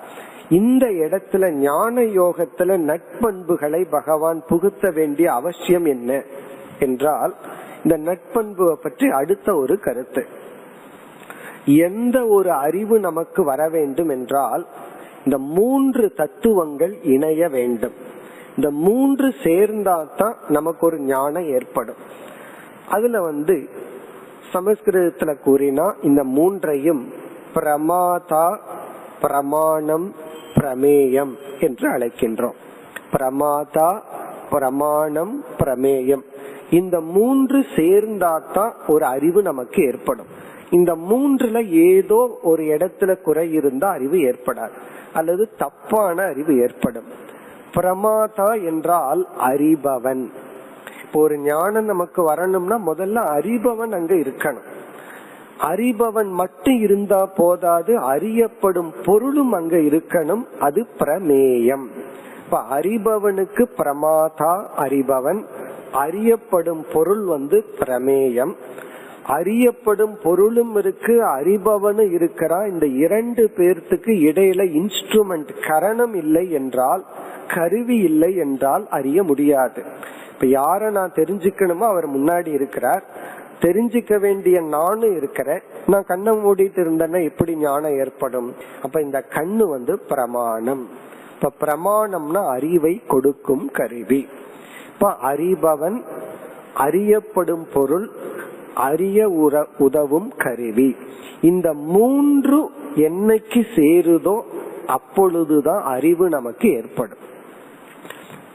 இந்த இடத்துல ஞான யோகத்துல நட்பண்புகளை பகவான் புகுத்த வேண்டிய அவசியம் என்ன என்றால், இந்த நட்பண்புவை பற்றி அடுத்த ஒரு கருத்து. எந்த ஒரு அறிவு நமக்கு வர வேண்டும் என்றால் இந்த 3 தத்துவங்கள் இணைய வேண்டும். இந்த 3 சேர்ந்தாதான் நமக்கு ஒரு ஞானம் ஏற்படும். அதுல சமஸ்கிருதத்துல கூறினா இந்த 3ஐயும் பிரமாதா, பிரமாணம், பிரமேயம் என்று அழைக்கின்றோம். பிரமாதா, பிரமாணம், பிரமேயம், இந்த 3 சேர்ந்தாதான் ஒரு அறிவு நமக்கு ஏற்படும். இந்த 3ல ஏதோ ஒரு இடத்துல குறை இருந்தா அறிவு ஏற்படாது, அல்லது தப்பான அறிவு ஏற்படும். பிரமாதா என்றால் அறிபவன். இப்போ ஒரு ஞானம் நமக்கு வரணும்னா முதல்ல அறிபவன் அங்க இருக்கணும். அறிபவன் மட்டும் இருந்தா போதாது, அறியப்படும் பொருளும் அங்க இருக்கணும், அது பிரமேயம். இப்ப அறிபவனுக்கு பிரமாதா அறிபவன், அறியப்படும் பொருள் பிரமேயம். அறியப்படும் பொருளும் இருக்கு, அறிபவனும் இருக்கிறா. இந்த 2 பேர்த்துக்கு இடையில இன்ஸ்ட்ருமெண்ட், கரணம் இல்லை என்றால், கருவி இல்லை என்றால் அறிய முடியாது. இப்ப யார நான் தெரிஞ்சுக்கணுமோ அவர் முன்னாடி இருக்கிறார், தெரிஞ்சுக்க வேண்டிய நானும் இருக்கிறேன். நான் கண்ணை மூடிட்டு இருந்தேன்னா எப்படி ஞானம் ஏற்படும்? அப்ப இந்த கண்ணு பிரமாணம். இப்ப பிரமாணம்னா அறிவை கொடுக்கும் கருவி. இப்ப அறிபவன், அறியப்படும் பொருள், அறிய உதவும் கருவி. இந்த 3 என்னைக்கு சேருதோ அப்பொழுதுதான் அறிவு நமக்கு ஏற்படும்.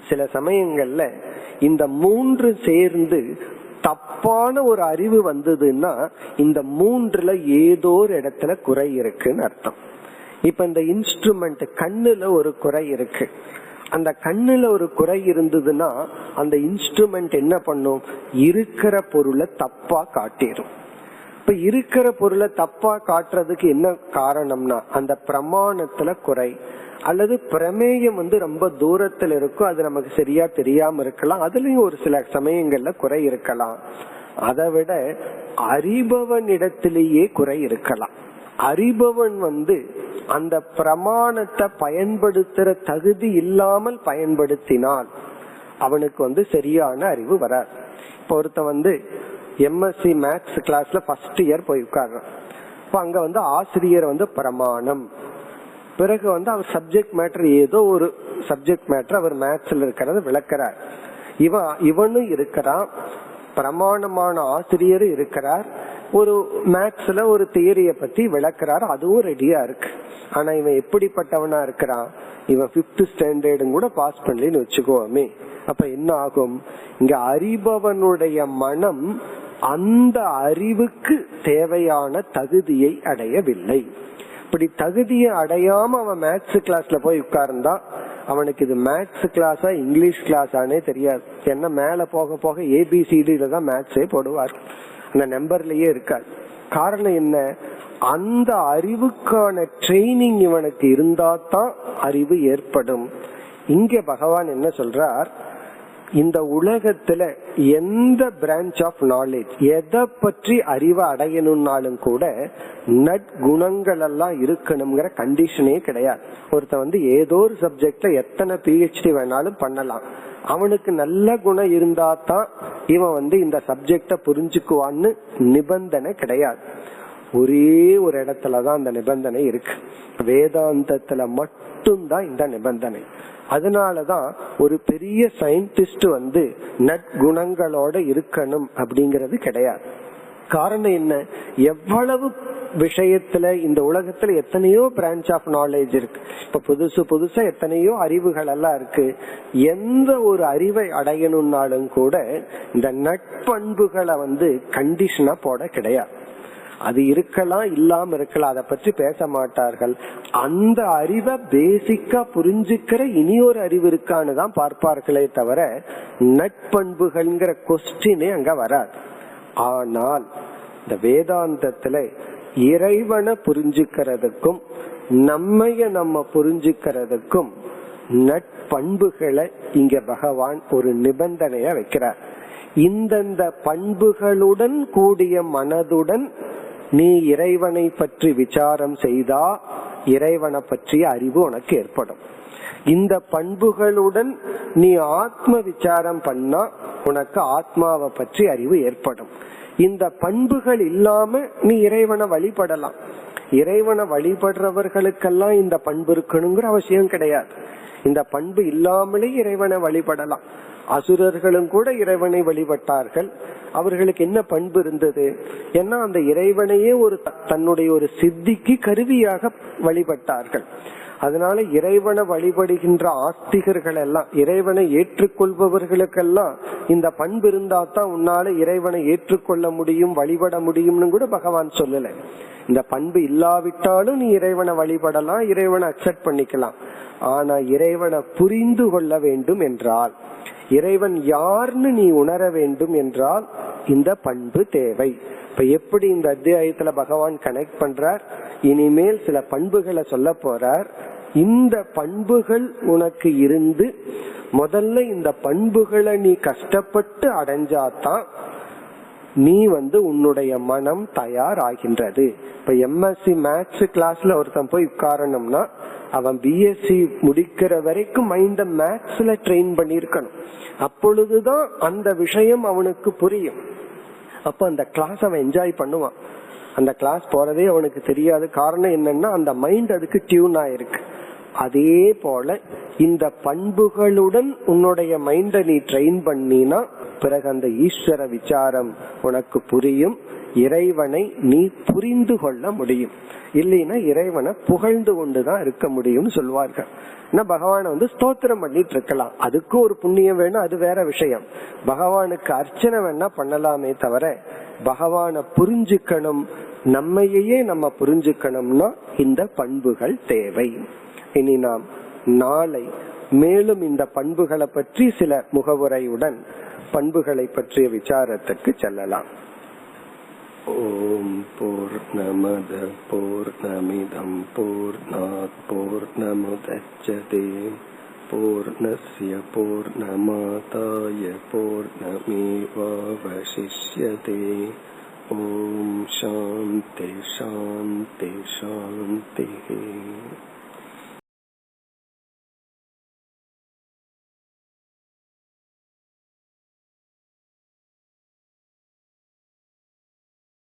சில சமயங்கள்ல இந்த 3 சேர்ந்து தப்பான ஒரு அறிவு வந்ததுன்னா இந்த 3ல ஏதோ ஒரு இடத்துல குறை இருக்குன்னு அர்த்தம். இப்ப இந்த இன்ஸ்ட்ருமெண்ட் கண்ணுல ஒரு குறை இருக்கு, அந்த கண்ணுல ஒரு குறை இருந்ததுன்னா அந்த இன்ஸ்ட்ருமெண்ட் என்ன பண்ணும்? இருக்கிற பொருளை தப்பா காட்டிடும். இப்ப இருக்கிற பொருளை தப்பா காட்டுறதுக்கு என்ன காரணம்னா அந்த பிரமாணத்துல குறை, அல்லது பிரமேயம் ரொம்ப தூரத்துல இருக்கும், அது நமக்கு சரியா தெரியாம இருக்கலாம், அதுலயும் ஒரு சில சமயங்கள்ல குறை இருக்கலாம். அதை விட அறிபவன் இடத்திலேயே குறை இருக்கலாம். அறிபவன் அந்த பிரமாணத்தை பயன்படுத்துற தகுதி இல்லாமல் பயன்படுத்தினால் அவனுக்கு சரியான அறிவு வராது. இப்ப ஒருத்த எம்எஸ்சி மேத்ஸ் கிளாஸ்ல ஃபர்ஸ்ட் இயர் போய் உட்கார்றான். இப்ப அங்க ஆசிரியர் பிரமாணம், பிறகு அவர் சப்ஜெக்ட் மேட்டர், ஏதோ ஒரு சப்ஜெக்ட் மேட்டர் அவர் மேத்ஸ்ல இருக்கிறத விளக்குறார். இவனும் இருக்கிறான், பிரமாணமான ஆசிரியர் இருக்கிறார், ஒரு மேத்ஸ்ல ஒரு தியரிய பத்தி விளக்குறாரு, அதுவும் ரெடியா இருக்கு. ஆனா இவன் எப்படிப்பட்டவனா இருக்கிறான்? இவன் 5th ஸ்டாண்டர்டும் கூட பாஸ் பண்ணலன்னு வச்சுக்கோமே, அப்ப என்ன ஆகும், இங்க அறிபவனுடைய மனம் அந்த அறிவுக்கு தேவையான தகுதியை அடையவில்லை. இப்படி தகுதியை அடையாம அவன் மேத்ஸ் கிளாஸ்ல போய் உட்கார்ந்தா அவனுக்கு இது மேத்ஸ் கிளாஸா இங்கிலீஷ் கிளாஸானே தெரியாது. ஏன்னா மேல போக போக ABCDல தான் மேத்ஸே போடுவார், அந்த நம்பர்லயே இருக்காது. காரணம் என்ன, அந்த அறிவுக்கான ட்ரைனிங் இவனுக்கு இருந்தா தான் அறிவு ஏற்படும். இங்க பகவான் என்ன சொல்றார், இந்த உலகத்துல எந்த பிரான்ச் ஆஃப் நாலேஜ், எதை பற்றி அறிவை அடையணும்னாலும் கூட நற்குணங்கள் எல்லாம் இருக்கணுங்கிற கண்டிஷனே கிடையாது. ஒருத்தன் ஏதோ ஒரு சப்ஜெக்ட்ல எத்தனை PhD வேணாலும் பண்ணலாம், அவனுக்கு நல்ல குணம் இருந்தா தான் இவன் இந்த சப்ஜெக்ட புரிஞ்சுக்குவான்னு நிபந்தனை கிடையாது. ஒரே ஒரு இடத்துலதான் அந்த நிபந்தனை இருக்கு, வேதாந்தத்துல மட்டும்தான் இந்த நிபந்தனை. அதனாலதான் ஒரு பெரிய சயின்டிஸ்ட் நற்குணங்களோட இருக்கணும் அப்படிங்கறது கிடையாது. காரணம் என்ன, எவ்வளவு விஷயத்துல இந்த உலகத்துல எத்தனையோ பிரான்ச் ஆஃப் நாலேஜ் இருக்கு. இப்ப புதுசா எத்தனையோ அறிவுகள் எல்லாம் இருக்கு. எந்த ஒரு அறிவை அடையணும்னாலும் கூட இந்த நட்பண்புகளை கண்டிஷனா போட கிடையாது. அது இருக்கலாம், இல்லாம இருக்கலாம், அதை பற்றி பேச மாட்டார்கள். அந்த அறிவை பேசிக்கா புரிஞ்சுக்கிற இனி ஒரு அறிவு இருக்கான்னு தான் பார்ப்பார்களே தவிர நட்பண்புகள்ங்கிற கொஸ்டினே அங்க வராது. ஆனால் இந்த வேதாந்தத்துல இறைவனை புரிஞ்சுக்கிறதுக்கும் நம்ம புரிஞ்சுக்கிறதுக்கும் நட்பண்புகளை இங்க பகவான் ஒரு நிபந்தனைய வைக்கிறார். இந்தந்த பண்புகளுடன் கூடிய மனதுடன் நீ இறைவனை பற்றி விசாரம் செய்தா இறைவனை பற்றிய அறிவு உனக்கு ஏற்படும். இந்த பண்புகளுடன் நீ ஆத்ம விசாரம் பண்ணா உனக்கு ஆத்மாவை பற்றி அறிவு ஏற்படும். இந்த பண்புகள் இல்லாம நீ இறைவனை வழிபடலாம். இறைவனை வழிபடுறவர்களுக்கெல்லாம் இந்த பண்பு இருக்கணுங்கிற அவசியம் கிடையாது. இந்த பண்பு இல்லாமலே இறைவனை வழிபடலாம். அசுரர்களும் கூட இறைவனை வழிபட்டார்கள். அவர்களுக்கு என்ன பண்பு இருந்தது, ஏன்னா அந்த இறைவனையே தன்னுடைய ஒரு சித்திக்கு கருவியாக வழிபட்டார்கள். அதனால இறைவனை வழிபடுகின்ற ஆஸ்திகர்கள் எல்லாம், இறைவனை ஏற்றுக்கொள்பவர்களுக்கெல்லாம் இந்த பண்பு இருந்தா தான் உன்னால இறைவனை ஏற்றுக்கொள்ள முடியும், வழிபட முடியும்னு கூட பகவான் சொல்லல. இந்த பண்பு இல்லாவிட்டாலும் நீ இறைவனை வழிபடலாம், இறைவனை அக்செப்ட் பண்ணிக்கலாம். ஆனா இறைவனை புரிந்து கொள்ள வேண்டும் என்றால், இறைவன் யார்னு நீ உணர வேண்டும் என்றால் இந்த பண்பு தேவை. இப்ப எப்படி இந்த அத்தியாயத்துல பகவான் கனெக்ட் பண்றார், இனிமேல் சில பண்புகளை சொல்ல போறார். இந்த பண்புகள் உனக்கு இருந்து முதல்ல இந்த பண்புகளை நீ கஷ்டப்பட்டு அடைஞ்சாதான் நீ உன்னுடைய மனம் தயார் ஆகின்றது. இப்ப MSc மேத்ஸ் கிளாஸ்ல ஒருத்தன் போய் உட்காரணும்னா அவன் BSc முடிக்கிற வரைக்கும் மைண்ட மேத்ஸ்ல ட்ரெயின் பண்ணிருக்கணும். அப்பொழுதுதான் அந்த விஷயம் அவனுக்கு புரியும். அப்ப அந்த கிளாஸ் அவன் என்ஜாய் பண்ணுவான். அந்த கிளாஸ் போறதே அவனுக்கு தெரியாது. காரணம் என்னன்னா அந்த மைண்ட் அதுக்கு டியூன் ஆயிருக்கு. அதே போல இந்த பண்புகளுடன் உன்னுடைய மைண்ட நீ ட்ரெயின் பண்ணினா பிறகு அந்த ஈஸ்வர விசாரம் உனக்கு புரியும். இறைவனை நீ புரிந்து கொள்ள முடியும். இல்லைன்னா இறைவனை புகழ்ந்து கொண்டுதான் இருக்க முடியும்னு சொல்வார்கள். பகவான ஸ்தோத்திரம் பண்ணிட்டு இருக்கலாம், அதுக்கு ஒரு புண்ணியம் வேணும், அது வேற விஷயம். பகவானுக்கு அர்ச்சனை வேணா பண்ணலாமே தவிர பகவான புரிஞ்சுக்கணும், நம்மையே நம்ம புரிஞ்சுக்கணும்னா இந்த பண்புகள் தேவை. இனி நாம் நாளை மேலும் இந்த பண்புகளை பற்றி சில முகவுரையுடன் பண்புகளை பற்றிய விசாரத்திற்கு செல்லலாம். ஓம் பூர்ணமத பூர்ணமிதம் பூர்ணாத் பூர்ணமுதச்யதே பூர்ணஸ்ய பூர்ணமாதாய பூர்ணமேவாவசிஷ்யதே. ஓம் சாந்தி சாந்தி சாந்தி.